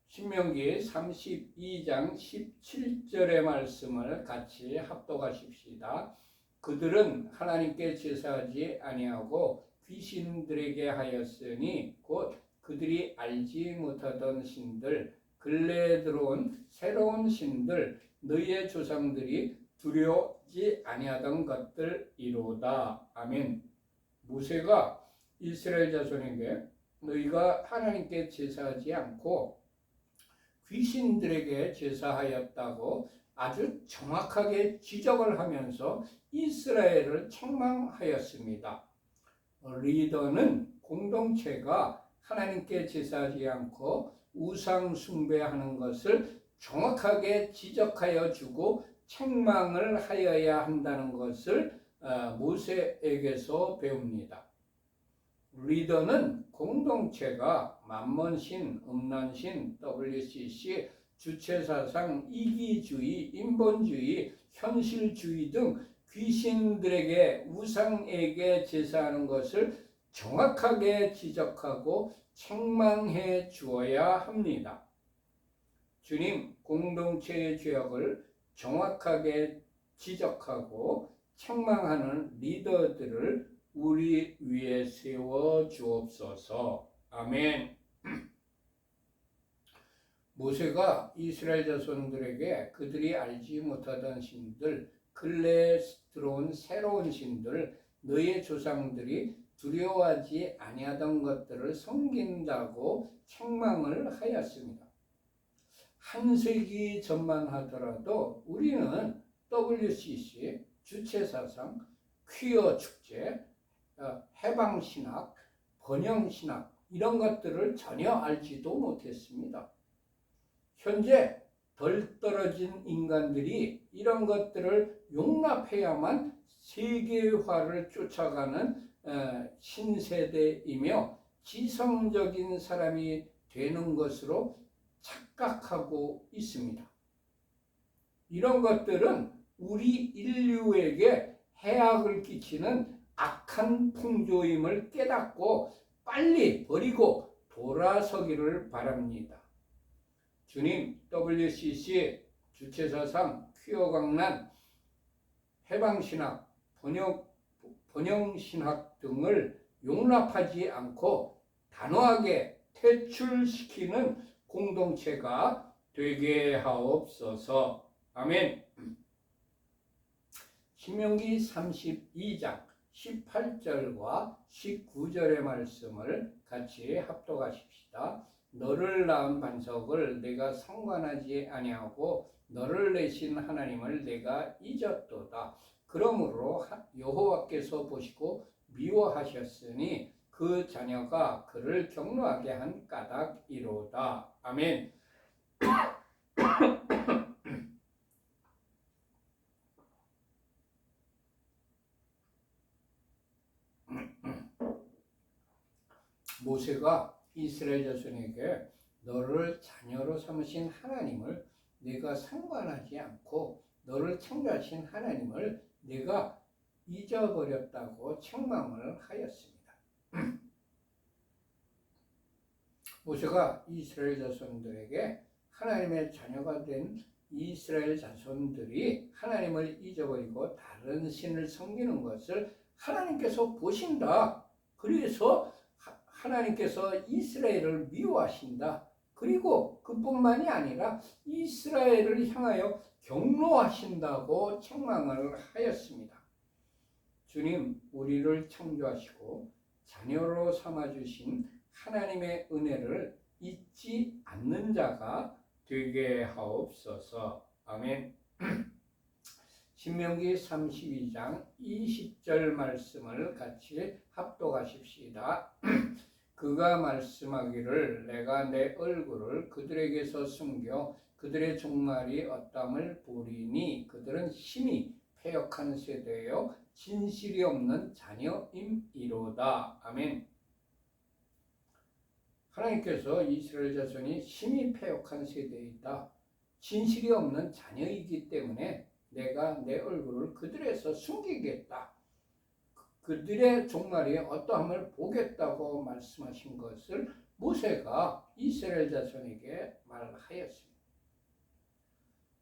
신명기 32장 17절의 말씀을 같이 합독하십시다. 그들은 하나님께 제사하지 아니하고 귀신들에게 하였으니 곧 그들이 알지 못하던 신들, 근래에 들어온 새로운 신들, 너희의 조상들이 두려워하지 아니하던 것들이로다. 아멘. 모세가 이스라엘 자손에게 너희가 하나님께 제사하지 않고 귀신들에게 제사하였다고 아주 정확하게 지적을 하면서 이스라엘을 책망하였습니다. 리더는 공동체가 하나님께 제사하지 않고 우상 숭배하는 것을 정확하게 지적하여 주고 책망을 하여야 한다는 것을 모세에게서 배웁니다. 리더는 공동체가 만몬신, 음란신, WCC, 주체사상, 이기주의, 인본주의, 현실주의 등 귀신들에게 우상에게 제사하는 것을 정확하게 지적하고 책망해 주어야 합니다. 주님, 공동체의 죄악을 정확하게 지적하고 책망하는 리더들을 우리 위에 세워 주옵소서. 아멘. 모세가 이스라엘 자손들에게 그들이 알지 못하던 신들, 근래에 들어온 새로운 신들, 너의 조상들이 두려워하지 아니하던 것들을 섬긴다고 책망을 하였습니다. 한 세기 전만 하더라도 우리는 WCC, 주체사상, 퀴어 축제, 해방신학, 번영신학 이런 것들을 전혀 알지도 못했습니다. 현재 덜 떨어진 인간들이 이런 것들을 용납해야만 세계화를 쫓아가는 신세대이며 지성적인 사람이 되는 것으로 착각하고 있습니다. 이런 것들은 우리 인류에게 해악을 끼치는 악한 풍조임을 깨닫고 빨리 버리고 돌아서기를 바랍니다. 주님, WCC, 주체사상, 퀴어강란, 해방신학, 번영신학 등을 용납하지 않고 단호하게 퇴출시키는 공동체가 되게 하옵소서. 아멘. 신명기 32장 18절과 19절의 말씀을 같이 합독하십시다. 너를 낳은 반석을 내가 상관하지 아니하고 너를 내신 하나님을 내가 잊었도다. 그러므로 여호와께서 보시고 미워하셨으니 그 자녀가 그를 경노하게 한 까닭이로다. 아멘. 모세가 이스라엘 자손에게 너를 자녀로 삼으신 하나님을 내가 상관하지 않고 너를 창조하신 하나님을 내가 잊어버렸다고 책망을 하였습니다. 모세가 이스라엘 자손들에게 하나님의 자녀가 된 이스라엘 자손들이 하나님을 잊어버리고 다른 신을 섬기는 것을 하나님께서 보신다. 그래서 하나님께서 이스라엘을 미워하신다. 그리고 그뿐만이 아니라 이스라엘을 향하여 경노하신다고 책망을 하였습니다. 주님, 우리를 창조하시고 자녀로 삼아주신 하나님의 은혜를 잊지 않는 자가 되게 하옵소서. 아멘. 신명기 32장 20절 말씀을 같이 합독하십시다. 그가 말씀하기를 내가 내 얼굴을 그들에게서 숨겨 그들의 종말이 어떠함을 보리니 그들은 심히 패역한 세대요 진실이 없는 자녀임이로다. 아멘. 하나님께서 이스라엘 자손이 심히 패역한 세대이다. 진실이 없는 자녀이기 때문에 내가 내 얼굴을 그들에서 숨기겠다. 그들의 종말이 어떠함을 보겠다고 말씀하신 것을 모세가 이스라엘 자손에게 말하였습니다.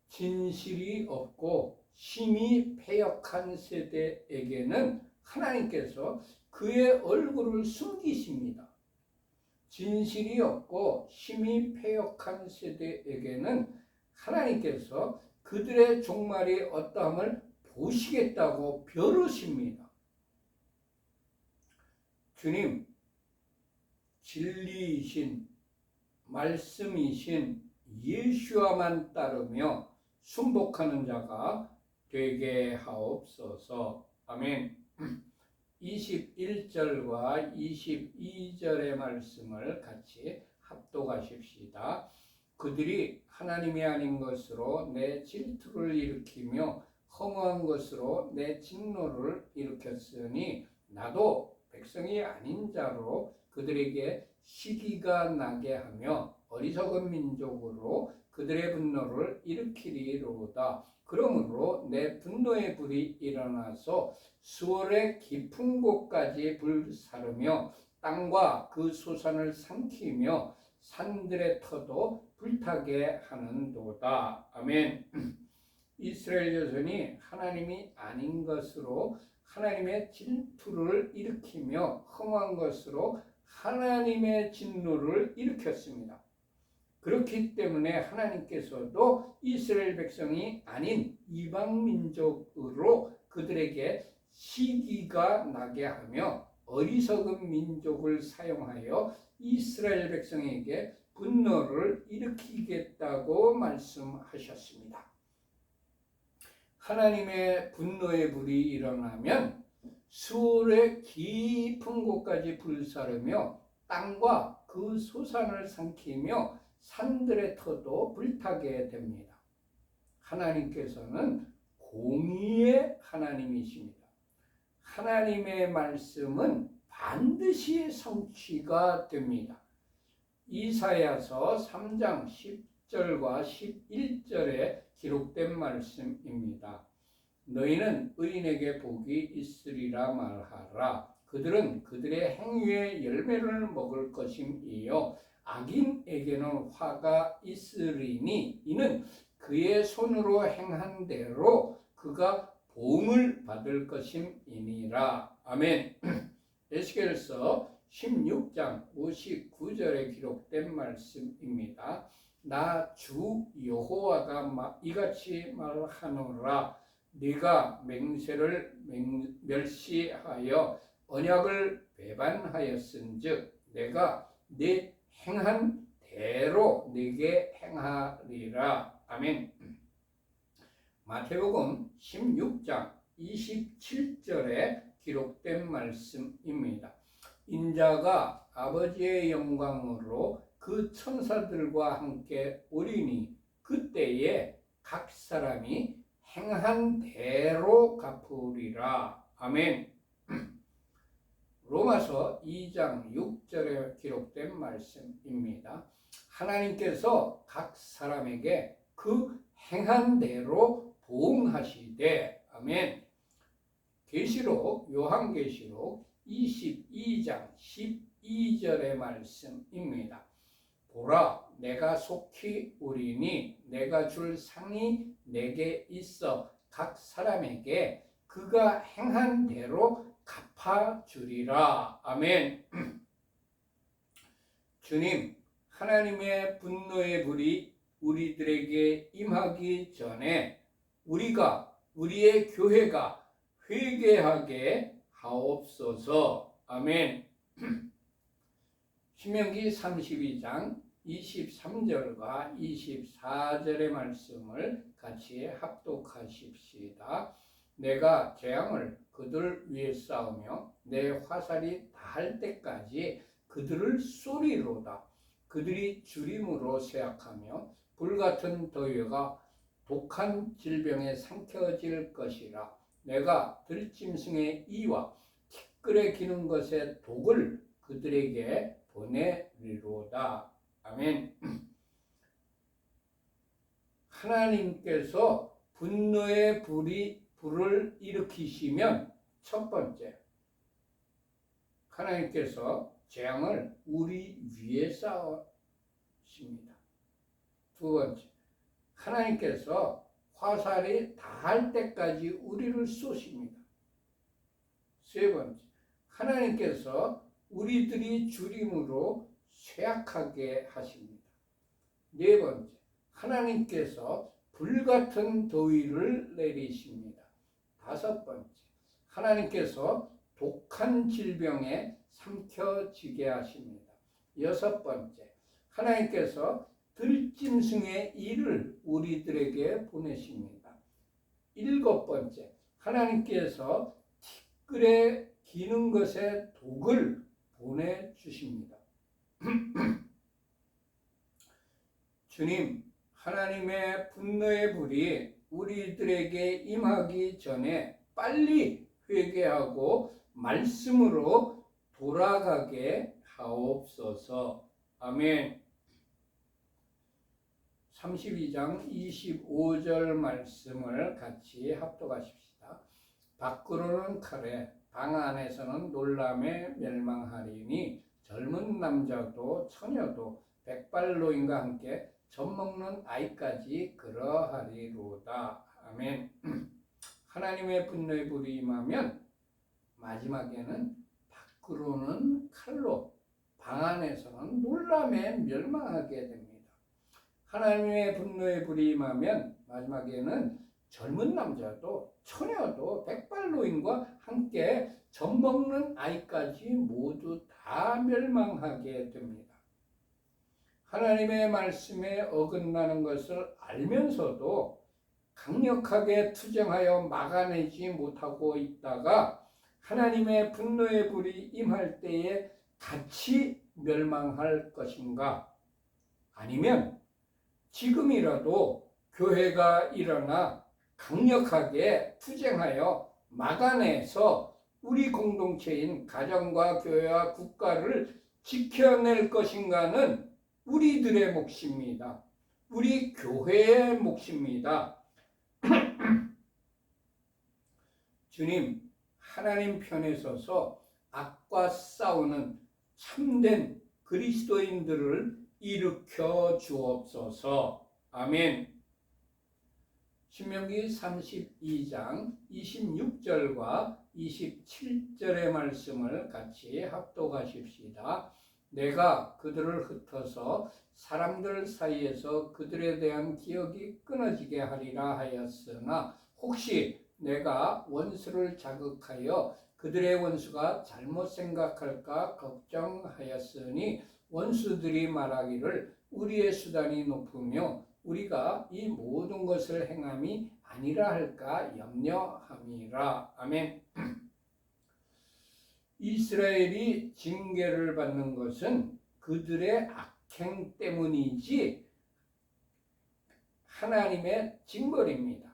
진실이 없고 심히 패역한 세대에게는 하나님께서 그의 얼굴을 숨기십니다. 진실이 없고 심히 패역한 세대에게는 하나님께서 그들의 종말이 어떠함을 보시겠다고 벼르십니다. 주님, 진리이신 말씀이신 예수와만 따르며 순복하는 자가 되게 하옵소서. 아멘. 21절과 22절의 말씀을 같이 합독하십시다. 그들이 하나님이 아닌 것으로 내 질투를 일으키며 허무한 것으로 내 진노를 일으켰으니 나도 백성이 아닌 자로 그들에게 시기가 나게 하며 어리석은 민족으로 그들의 분노를 일으키리로다. 그러므로 내 분노의 불이 일어나서 수월의 깊은 곳까지 불사르며 땅과 그 소산을 삼키며 산들의 터도 불타게 하는도다. 아멘. 이스라엘 자손이 하나님이 아닌 것으로 하나님의 질투를 일으키며 험한 것으로 하나님의 진노를 일으켰습니다. 그렇기 때문에 하나님께서도 이스라엘 백성이 아닌 이방 민족으로 그들에게 시기가 나게 하며 어리석은 민족을 사용하여 이스라엘 백성에게 분노를 일으키겠다고 말씀하셨습니다. 하나님의 분노의 불이 일어나면 수월의 깊은 곳까지 불사르며 땅과 그 소산을 삼키며 산들의 터도 불타게 됩니다. 하나님께서는 공의의 하나님이십니다. 하나님의 말씀은 반드시 성취가 됩니다. 이사야서 3장 10절과 11절에 기록된 말씀입니다. 너희는 의인에게 복이 있으리라 말하라. 그들은 그들의 행위의 열매를 먹을 것임이요 악인에게는 화가 있으리니 이는 그의 손으로 행한 대로 그가 보응을 받을 것임이니라. 아멘. 에스겔서 16장 59절에 기록된 말씀입니다. 나 주 여호와가 이같이 말하노라. 네가 맹세를 멸시하여 언약을 배반하였은즉 내가 네 행한 대로 네게 행하리라. 아멘. 마태복음 16장 27절에 기록된 말씀입니다. 인자가 아버지의 영광으로 그 천사들과 함께 오리니 그때에 각 사람이 행한 대로 갚으리라. 아멘. 로마서 2장 6절에 기록된 말씀입니다. 하나님께서 각 사람에게 그 행한 대로 보응하시되. 아멘. 계시록 요한계시록 22장 12절의 말씀입니다. 보라, 내가 속히 오리니 내가 줄 상이 내게 있어 각 사람에게 그가 행한 대로 갚아주리라. 아멘. 주님, 하나님의 분노의 불이 우리들에게 임하기 전에 우리의 교회가 회개하게 하옵소서. 아멘. 신명기 32장 23절과 24절의 말씀을 같이 합독하십시다. 내가 재앙을 그들 위에 쌓으며 내 화살이 닿을 때까지 그들을 쏘리로다. 그들이 주림으로 쇠약하며 불같은 더위가 독한 질병에 삼켜질 것이라. 내가 들짐승의 이와 티끌에 기는 것의 독을 그들에게 보내리로다. 아멘. 하나님께서 분노의 불을 일으키시면 첫 번째, 하나님께서 재앙을 우리 위에 쌓으십니다. 두 번째, 하나님께서 화살이 닿을 때까지 우리를 쏘십니다. 세 번째, 하나님께서 우리들이 주림으로 쇠약하게 하십니다. 네 번째, 하나님께서 불같은 더위를 내리십니다. 다섯 번째, 하나님께서 독한 질병에 삼켜지게 하십니다. 여섯 번째, 하나님께서 들짐승의 이를 우리들에게 보내십니다. 일곱 번째, 하나님께서 티끌에 기는 것의 독을 보내주십니다. 주님, 하나님의 분노의 불이 우리들에게 임하기 전에 빨리 회개하고 말씀으로 돌아가게 하옵소서. 아멘. 32장 25절 말씀을 같이 합독하십시다. 밖으로는 칼에, 방 안에서는 놀람에 멸망하리니 젊은 남자도 처녀도 백발노인과 함께 젖먹는 아이까지 그러하리로다. 아멘. 하나님의 분노의 불이 임하면 마지막에는 밖으로는 칼로, 방 안에서는 놀람에 멸망하게 됩니다. 하나님의 분노의 불이 임하면 마지막에는 젊은 남자도 처녀도 백발노인과 함께 젖먹는 아이까지 모두 다 멸망하게 됩니다. 하나님의 말씀에 어긋나는 것을 알면서도 강력하게 투쟁하여 막아내지 못하고 있다가 하나님의 분노의 불이 임할 때에 같이 멸망할 것인가? 아니면 지금이라도 교회가 일어나 강력하게 투쟁하여 막아내서 우리 공동체인 가정과 교회와 국가를 지켜낼 것인가는 우리들의 몫입니다. 우리 교회의 몫입니다. 주님, 하나님 편에 서서 악과 싸우는 참된 그리스도인들을 일으켜 주옵소서. 아멘. 신명기 32장 26절과 27절의 말씀을 같이 합독하십시다. 내가 그들을 흩어서 사람들 사이에서 그들에 대한 기억이 끊어지게 하리라 하였으나 혹시 내가 원수를 자극하여 그들의 원수가 잘못 생각할까 걱정하였으니 원수들이 말하기를 우리의 수단이 높으며 우리가 이 모든 것을 행함이 아니라 할까 염려함이라. 아멘. 이스라엘이 징계를 받는 것은 그들의 악행 때문이지 하나님의 징벌입니다.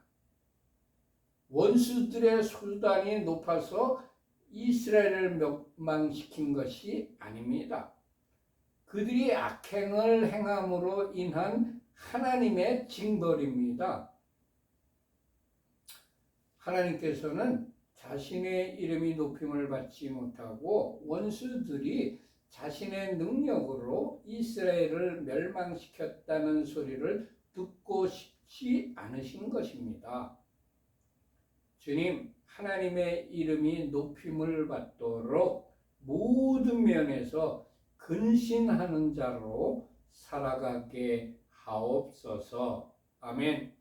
원수들의 수단이 높아서 이스라엘을 멸망시킨 것이 아닙니다. 그들이 악행을 행함으로 인한 하나님의 징벌입니다. 하나님께서는 자신의 이름이 높임을 받지 못하고 원수들이 자신의 능력으로 이스라엘을 멸망시켰다는 소리를 듣고 싶지 않으신 것입니다. 주님, 하나님의 이름이 높임을 받도록 모든 면에서 근신하는 자로 살아가게 하옵소서. 아멘.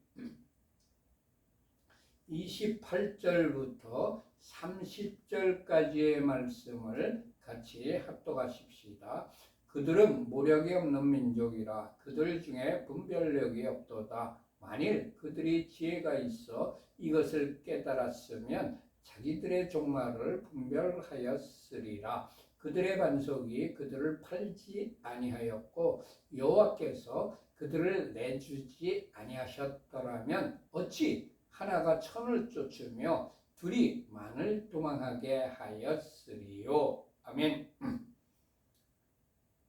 28절부터 30절까지의 말씀을 같이 합독하십시다. 그들은 모력이 없는 민족이라 그들 중에 분별력이 없도다. 만일 그들이 지혜가 있어 이것을 깨달았으면 자기들의 종말을 분별하였으리라. 그들의 반석이 그들을 팔지 아니하였고 여호와께서 그들을 내주지 아니하셨더라면 어찌 하나가 천을 쫓으며 둘이 만을 도망하게 하였으리요. 아멘.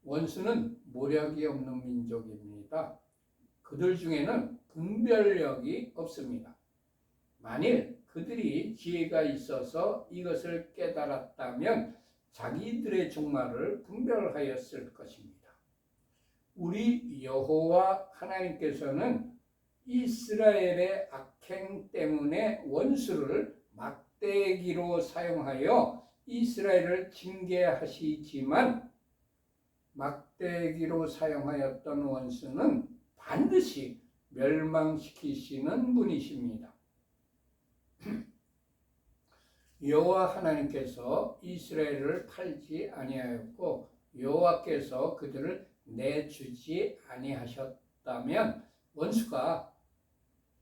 원수는 모력이 없는 민족입니다. 그들 중에는 분별력이 없습니다. 만일 그들이 지혜가 있어서 이것을 깨달았다면 자기들의 종말을 분별하였을 것입니다. 우리 여호와 하나님께서는 이스라엘의 악행 때문에 원수를 막대기로 사용하여 이스라엘을 징계하시지만 막대기로 사용하였던 원수는 반드시 멸망시키시는 분이십니다. 여호와 하나님께서 이스라엘을 팔지 아니하였고 여호와께서 그들을 내주지 아니하셨다면 원수가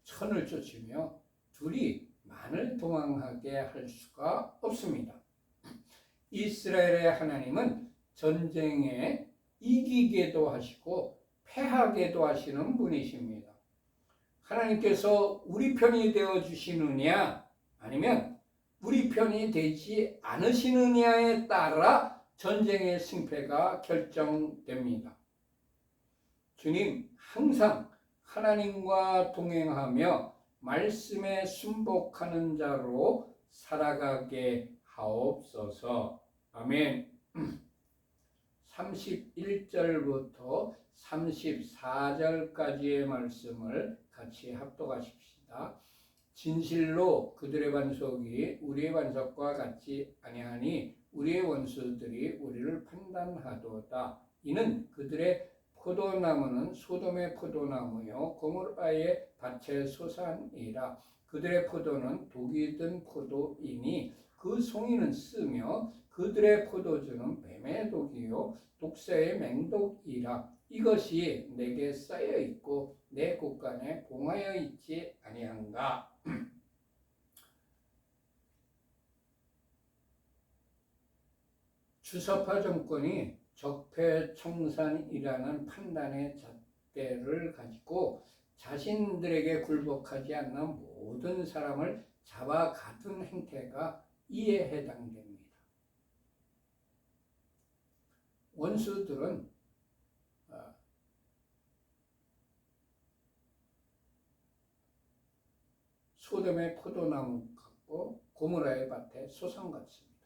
천을 쫓으며 둘이 만을 도망하게 할 수가 없습니다. 이스라엘의 하나님은 전쟁에 이기게도 하시고 패하게도 하시는 분이십니다. 하나님께서 우리 편이 되어 주시느냐 아니면 우리 편이 되지 않으시느냐에 따라 전쟁의 승패가 결정됩니다. 주님 항상 하나님과 동행하며 말씀에 순복하는 자로 살아가게 하옵소서. 아멘. 31절부터 34절까지의 말씀을 같이 합독하십시다. 진실로 그들의 반석이 우리의 반석과 같지 아니하니 우리의 원수들이 우리를 판단하도다. 이는 그들의 포도나무는 소돔의 포도나무요 고모라의 밭의 소산이라. 그들의 포도는 독이 든 포도이니 그 송이는 쓰며 그들의 포도주는 뱀의 독이요 독새의 맹독이라. 이것이 내게 쌓여 있고 내 곳간에 봉하여 있지 아니한가. 주사파 정권이 적폐청산이라는 판단의 잣대를 가지고 자신들에게 굴복하지 않는 모든 사람을 잡아가둔 행태가 이에 해당됩니다. 원수들은 소돔의 포도나무 같고 고모라의 밭의 소산 같습니다.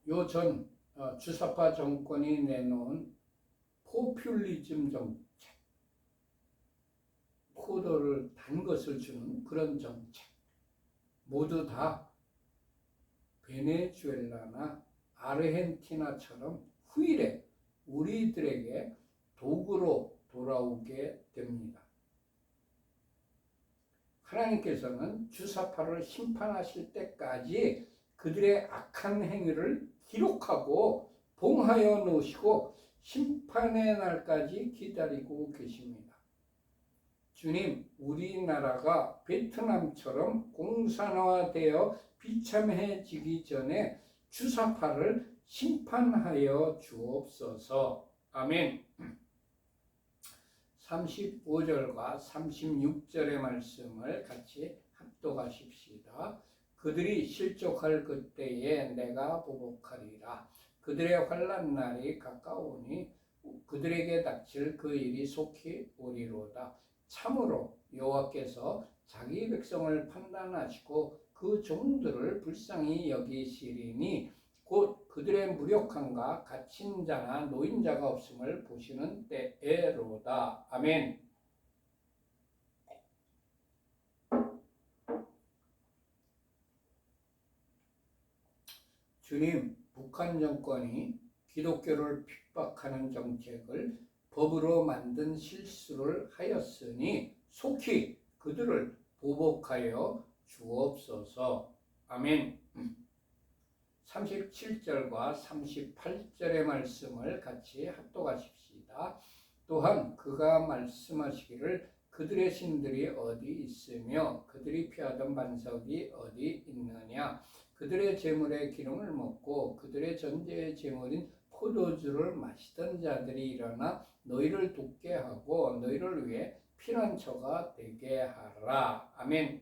요전 주사파 정권이 내놓은 포퓰리즘 정책, 포도를 단 것을 주는 그런 정책, 모두 다 베네수엘라나 아르헨티나처럼 후일에 우리들에게 도구로 돌아오게 됩니다. 하나님께서는 주사파를 심판하실 때까지 그들의 악한 행위를 기록하고 봉하여 놓으시고 심판의 날까지 기다리고 계십니다. 주님, 우리나라가 베트남처럼 공산화되어 비참해지기 전에 주사파를 심판하여 주옵소서. 아멘. 35절과 36절의 말씀을 같이 합독하십시다. 그들이 실족할 그때에 내가 보복하리라. 그들의 환난 날이 가까우니 그들에게 닥칠 그 일이 속히 오리로다. 참으로 여호와께서 자기 백성을 판단하시고 그 종들을 불쌍히 여기시리니 곧 그들의 무력함과 갇힌 자나 노인자가 없음을 보시는 때에로다. 아멘. 주님, 북한 정권이 기독교를 핍박하는 정책을 법으로 만든 실수를 하였으니 속히 그들을 보복하여 주옵소서. 아멘. 37절과 38절의 말씀을 같이 합독하십시다. 또한 그가 말씀하시기를 그들의 신들이 어디 있으며 그들이 피하던 반석이 어디 있느냐. 그들의 재물의 기름을 먹고 그들의 전제의 재물인 포도주를 마시던 자들이 일어나 너희를 돕게 하고 너희를 위해 피난처가 되게 하라. 아멘.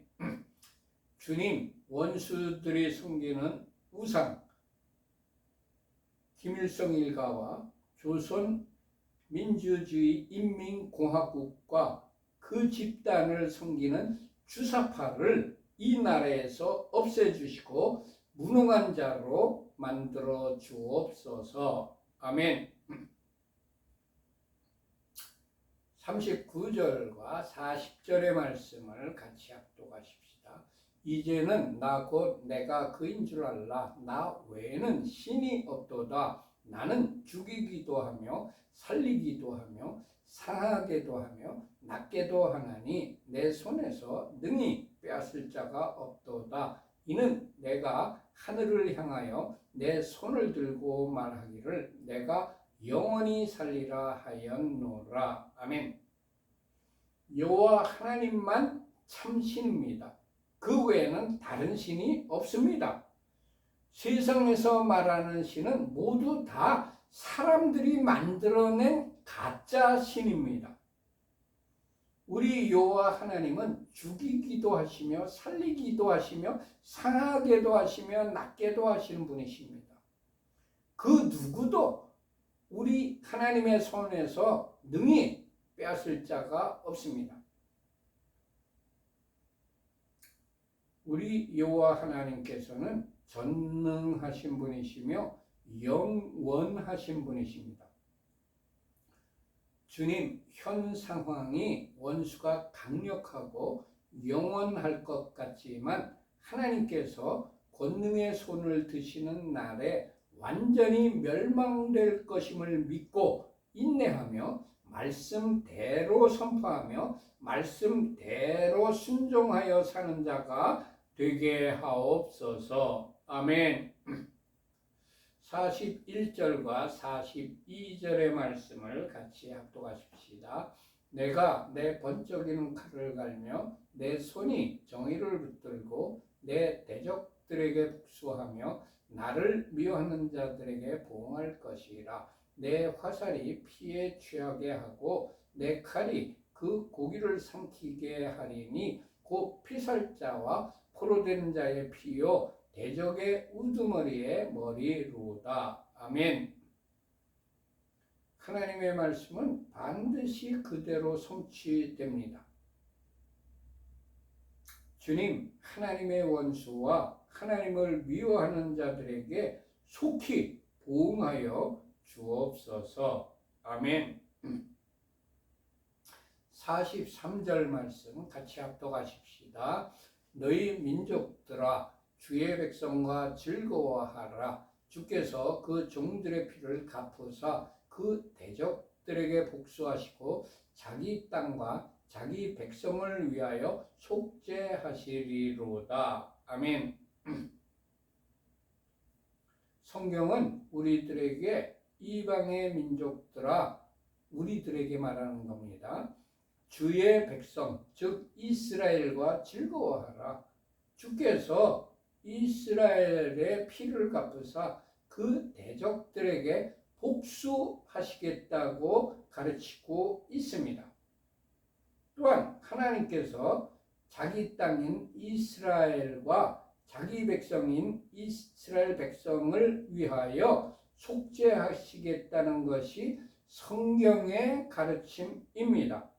주님, 원수들이 숨기는 우상, 김일성 일가와 조선 민주주의 인민공화국과 그 집단을 섬기는 주사파를 이 나라에서 없애주시고 무능한 자로 만들어 주옵소서. 아멘. 39절과 40절의 말씀을 같이 합독하십시다. 이제는 나 곧 내가 그인 줄 알라. 나 외에는 신이 없도다. 나는 죽이기도 하며 살리기도 하며 상하게도 하며 낫게도 하나니 내 손에서 능히 빼앗을 자가 없도다. 이는 내가 하늘을 향하여 내 손을 들고 말하기를 내가 영원히 살리라 하였노라. 아멘. 여호와 하나님만 참신입니다. 그 외에는 다른 신이 없습니다. 세상에서 말하는 신은 모두 다 사람들이 만들어낸 가짜 신입니다. 우리 여호와 하나님은 죽이기도 하시며 살리기도 하시며 상하게도 하시며 낫게도 하시는 분이십니다. 그 누구도 우리 하나님의 손에서 능히 빼앗을 자가 없습니다. 우리 여호와 하나님께서는 전능하신 분이시며 영원하신 분이십니다. 주님, 현 상황이 원수가 강력하고 영원할 것 같지만 하나님께서 권능의 손을 드시는 날에 완전히 멸망될 것임을 믿고 인내하며 말씀대로 선포하며 말씀대로 순종하여 사는 자가 되게 하옵소서. 아멘. 41절과 42절의 말씀을 같이 합독하십시다. 내가 내 번쩍이는 칼을 갈며 내 손이 정의를 붙들고 내 대적들에게 복수하며 나를 미워하는 자들에게 보응할 것이라. 내 화살이 피에 취하게 하고 내 칼이 그 고기를 삼키게 하리니 곧 피살자와 포로된 자의 피요 대적의 우두머리의 머리로다. 아멘. 하나님의 말씀은 반드시 그대로 성취됩니다. 주님, 하나님의 원수와 하나님을 미워하는 자들에게 속히 보응하여 주옵소서. 아멘. 43절 말씀 같이 합독하십시다. 너희 민족들아 주의 백성과 즐거워하라. 주께서 그 종들의 피를 갚으사 그 대적들에게 복수하시고 자기 땅과 자기 백성을 위하여 속죄하시리로다. 아멘. 성경은 우리들에게 이방의 민족들아 우리들에게 말하는 겁니다. 주의 백성 즉 이스라엘과 즐거워하라. 주께서 이스라엘의 피를 갚으사 그 대적들에게 복수하시겠다고 가르치고 있습니다. 또한 하나님께서 자기 땅인 이스라엘과 자기 백성인 이스라엘 백성을 위하여 속죄하시겠다는 것이 성경의 가르침입니다.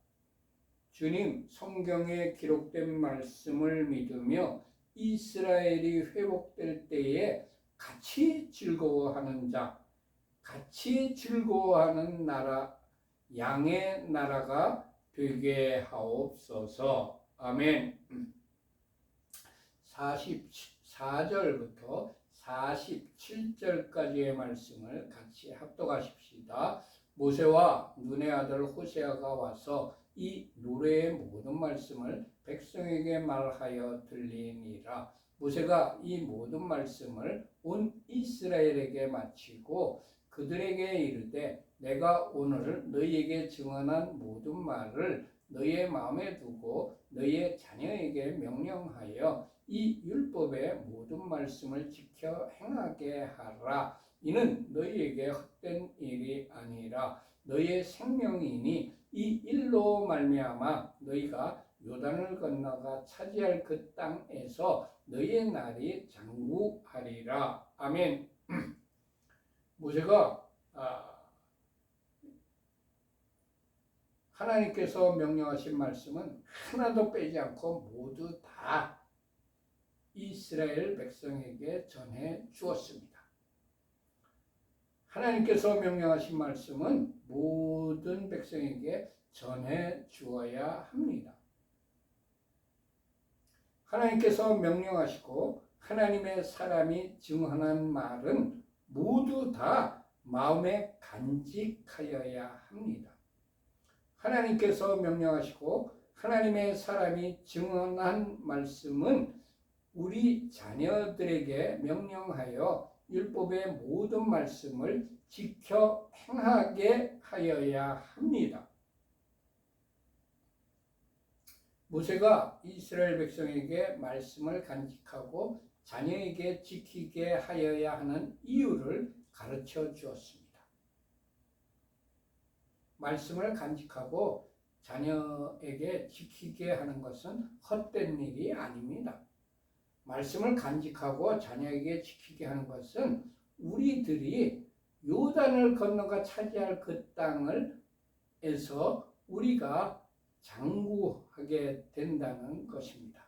주님, 성경에 기록된 말씀을 믿으며 이스라엘이 회복될 때에 같이 즐거워하는 자, 같이 즐거워하는 나라, 양의 나라가 되게 하옵소서. 아멘. 44절부터 47절까지의 말씀을 같이 합독하십시다. 모세와 눈의 아들 호세아가 와서 이 노래의 모든 말씀을 백성에게 말하여 들리니라. 모세가 이 모든 말씀을 온 이스라엘에게 마치고 그들에게 이르되 내가 오늘 너희에게 증언한 모든 말을 너희의 마음에 두고 너희의 자녀에게 명령하여 이 율법의 모든 말씀을 지켜 행하게 하라. 이는 너희에게 헛된 일이 아니라 너희의 생명이니 이 일로 말미암아 너희가 요단을 건너가 차지할 그 땅에서 너희의 날이 장구하리라. 아멘. 모세가 하나님께서 명령하신 말씀은 하나도 빼지 않고 모두 다 이스라엘 백성에게 전해 주었습니다. 하나님께서 명령하신 말씀은 모든 백성에게 전해 주어야 합니다. 하나님께서 명령하시고 하나님의 사람이 증언한 말은 모두 다 마음에 간직하여야 합니다. 하나님께서 명령하시고 하나님의 사람이 증언한 말씀은 우리 자녀들에게 명령하여 율법의 모든 말씀을 지켜 행하게 하여야 합니다. 모세가 이스라엘 백성에게 말씀을 간직하고 자녀에게 지키게 하여야 하는 이유를 가르쳐 주었습니다. 말씀을 간직하고 자녀에게 지키게 하는 것은 헛된 일이 아닙니다. 말씀을 간직하고 자녀에게 지키게 하는 것은 우리들이 요단을 건너가 차지할 그 땅을에서 우리가 장구하게 된다는 것입니다.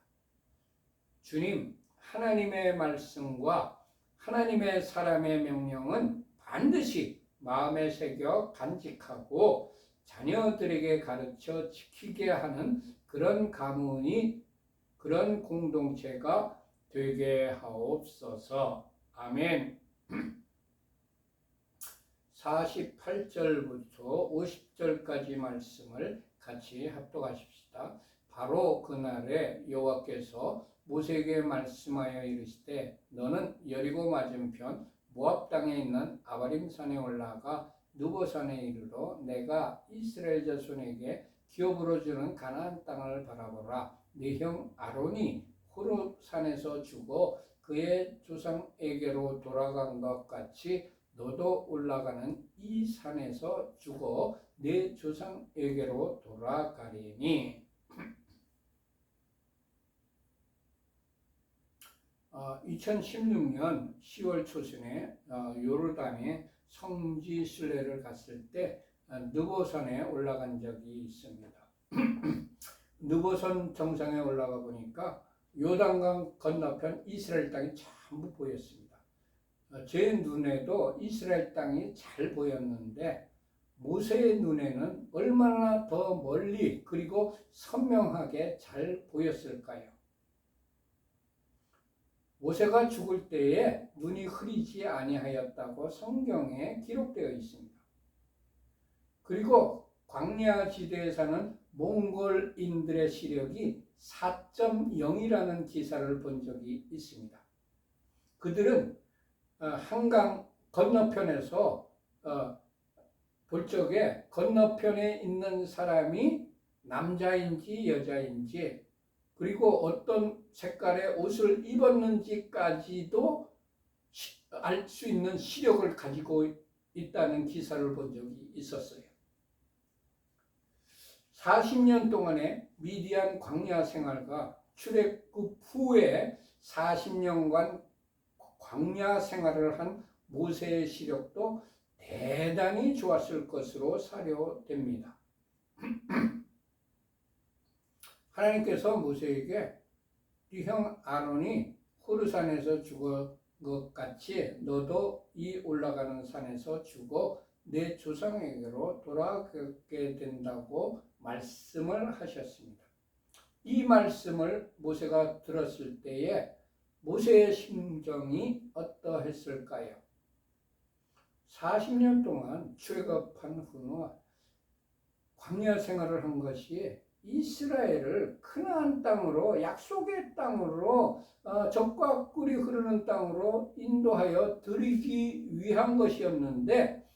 주님, 하나님의 말씀과 하나님의 사람의 명령은 반드시 마음에 새겨 간직하고 자녀들에게 가르쳐 지키게 하는 그런 가문이, 그런 공동체가 되게 하옵소서. 아멘. 48절부터 50절까지 말씀을 같이 합독하십시다. 바로 그날에 여호와께서 모세에게 말씀하여 이르시되 너는 여리고 맞은편 모압 땅에 있는 아바림 산에 올라가 느보산에 이르러 내가 이스라엘 자손에게 기업으로 주는 가나안 땅을 바라보라. 네 형 아론이 호르 산에서 죽어 그의 조상에게로 돌아간 것 같이 너도 올라가는 이 산에서 죽어 내 조상에게로 돌아가리니. 2016년 10월 초순에 요르단에 성지 순례를 갔을 때 느보산에 올라간 적이 있습니다. 느보산 정상에 올라가 보니까 요단강 건너편 이스라엘 땅이 전부 보였습니다. 제 눈에도 이스라엘 땅이 잘 보였는데 모세의 눈에는 얼마나 더 멀리 그리고 선명하게 잘 보였을까요? 모세가 죽을 때에 눈이 흐리지 아니하였다고 성경에 기록되어 있습니다. 그리고 광야 지대에 사는 몽골인들의 시력이 4.0이라는 기사를 본 적이 있습니다. 그들은 한강 건너편에서 볼 적에 건너편에 있는 사람이 남자인지 여자인지 그리고 어떤 색깔의 옷을 입었는지까지도 알 수 있는 시력을 가지고 있다는 기사를 본 적이 있었어요. 40년 동안의 미디안 광야 생활과 출애굽 후에 40년간 광야 생활을 한 모세의 시력도 대단히 좋았을 것으로 사료됩니다. 하나님께서 모세에게 네 형 아론이 호르산에서 죽은 것 같이 너도 이 올라가는 산에서 죽어 내 조상에게로 돌아가게 된다고 말씀을 하셨습니다. 이 말씀을 모세가 들었을 때에 모세의 심정이 어떠했을까요? 40년 동안 출애굽한 후 광야 생활을 한 것이 이스라엘을 크나안 땅으로, 약속의 땅으로, 젖과 꿀이 흐르는 땅으로 인도하여 드리기 위한 것이었는데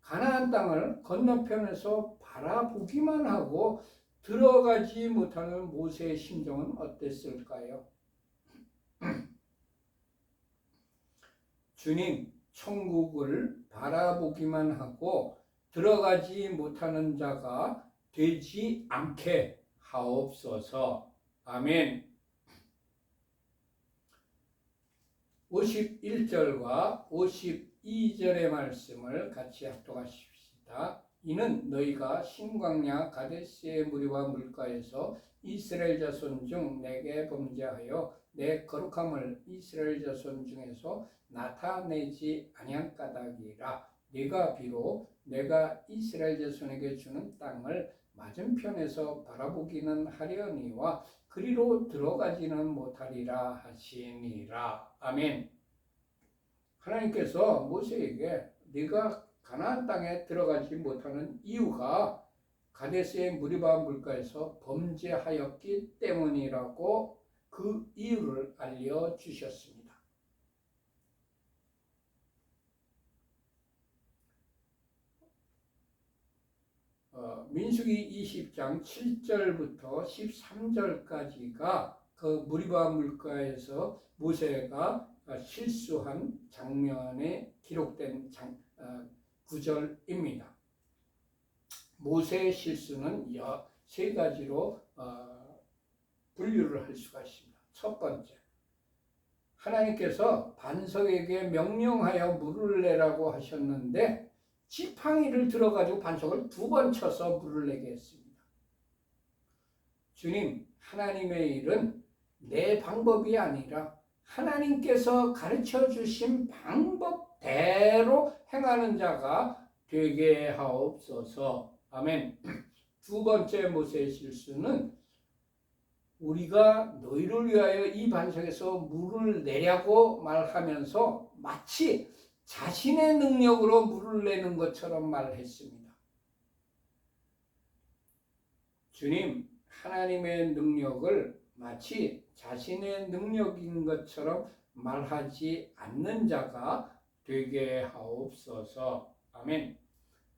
가나안 땅을 건너편에서 바라보기만 하고 들어가지 못하는 모세의 심정은 어땠을까요? 주님, 천국을 바라보기만 하고 들어가지 못하는 자가 되지 않게 하옵소서. 아멘. 51절과 52절의 말씀을 같이 합독하십시다. 이는 너희가 신광야 가데스의 무리와 물가에서 이스라엘 자손 중 내게 범죄하여 내 거룩함을 이스라엘 자손 중에서 나타내지 아니한 까닭이라. 네가 비록 내가 이스라엘 자손에게 주는 땅을 맞은편에서 바라보기는 하려니와 그리로 들어가지는 못하리라 하시니라. 아멘. 하나님께서 모세에게 네가 가나안 땅에 들어가지 못하는 이유가 가데스의 무리바 물가에서 범죄하였기 때문이라고 그 이유를 알려주셨습니다. 민수기 20장 7절부터 13절까지가 그 무리바 물가에서 모세가 실수한 장면에 기록된 구절입니다. 모세의 실수는 세 가지로 분류를 할 수가 있습니다. 첫 번째, 하나님께서 반석에게 명령하여 물을 내라고 하셨는데 지팡이를 들어가지고 반석을 2번 쳐서 물을 내게 했습니다. 주님, 하나님의 일은 내 방법이 아니라 하나님께서 가르쳐 주신 방법대로 행하는 자가 되게 하옵소서. 아멘. 2번째 모세의 실수는 우리가 너희를 위하여 이 반석에서 물을 내라고 말하면서 마치 자신의 능력으로 물을 내는 것처럼 말했습니다. 주님, 하나님의 능력을 마치 자신의 능력인 것처럼 말하지 않는 자가 되게 하옵소서. 아멘.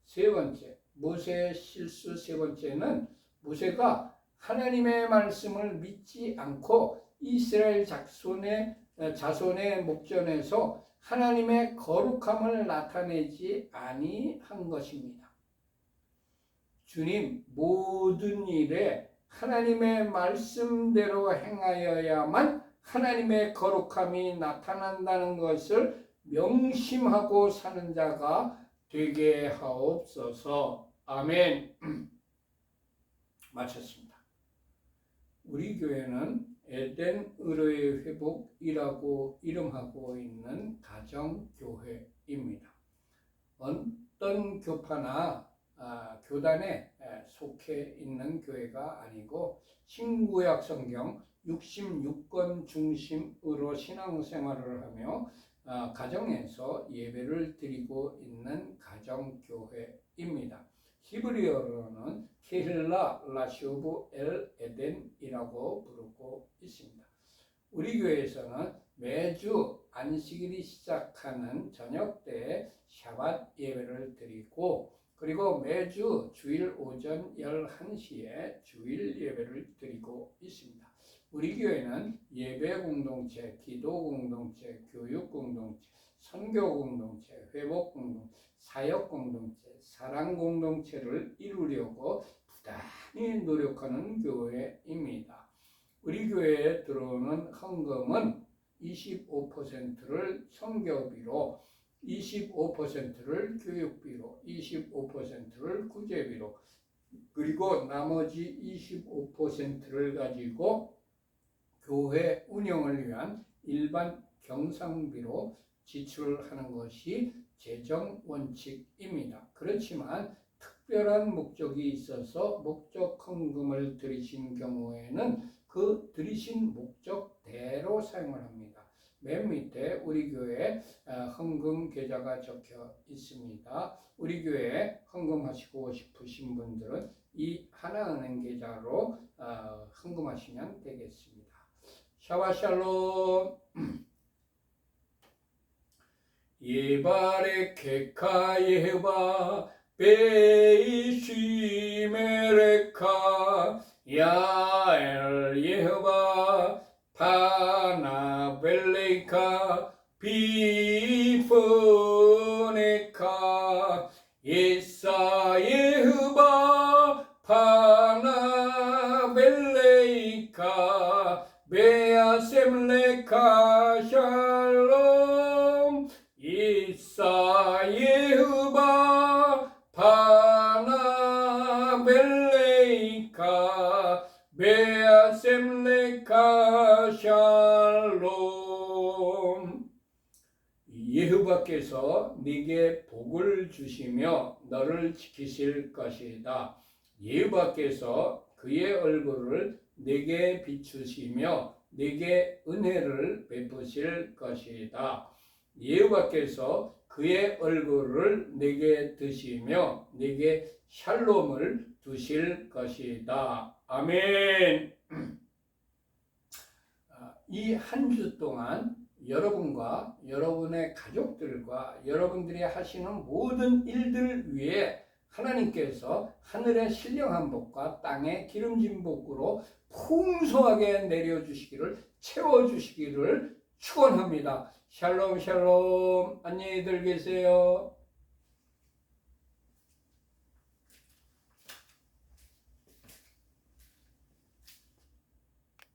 세 번째, 모세의 실수 세 번째는 모세가 하나님의 말씀을 믿지 않고 이스라엘 자손의 목전에서 하나님의 거룩함을 나타내지 아니한 것입니다. 주님, 모든 일에 하나님의 말씀대로 행하여야만 하나님의 거룩함이 나타난다는 것을 명심하고 사는 자가 되게 하옵소서. 아멘. 마쳤습니다. 우리 교회는 에덴 의로의 회복이라고 이름하고 있는 가정교회입니다. 어떤 교파나 교단에 속해 있는 교회가 아니고 신구약 성경 66권 중심으로 신앙생활을 하며 가정에서 예배를 드리고 있는 가정교회입니다. 히브리어로는 케힐라 라쇼브 엘 에덴이라고 부르고 있습니다. 우리 교회에서는 매주 안식일이 시작하는 저녁 때 샤밧 예배를 드리고 그리고 매주 주일 오전 11시에 주일 예배를 드리고 있습니다. 우리 교회는 예배 공동체, 기도 공동체, 교육 공동체, 선교 공동체, 회복 공동체, 사역 공동체, 사랑 공동체를 이루려고 부단히 노력하는 교회입니다. 우리 교회에 들어오는 헌금은 25%를 선교비로, 25%를 교육비로, 25%를 구제비로, 그리고 나머지 25%를 가지고 교회 운영을 위한 일반 경상비로 지출하는 것이 재정 원칙입니다. 그렇지만 특별한 목적이 있어서 목적 헌금을 드리신 경우에는 그 드리신 목적대로 사용을 합니다. 맨 밑에 우리 교회 헌금 계좌가 적혀 있습니다. 우리 교회에 헌금하시고 싶으신 분들은 이 하나은행 계좌로 헌금하시면 되겠습니다. 샤바샬롬. 예바레 케카 예바 베이시메레카 야엘 예바 파나벨레카 비포네카 예사 예흐바 파나벨레이카 베아셈레카 샬롬 이사 예흐바 파나벨레이카 베아셈레카 샬롬. 예흐바께서 네게 복을 주시며 너를 지키실 것이다. 예흐바께서 그의 얼굴을 네게 비추시며 네게 은혜를 베푸실 것이다. 여호와께서 그의 얼굴을 네게 드시며 네게 샬롬을 두실 것이다. 아멘. 이 한 주 동안 여러분과 여러분의 가족들과 여러분들이 하시는 모든 일들 위에 하나님께서 하늘의 신령한 복과 땅의 기름진 복으로 풍성하게 내려주시기를, 채워주시기를 축원합니다. 샬롬 샬롬. 안녕히들 계세요.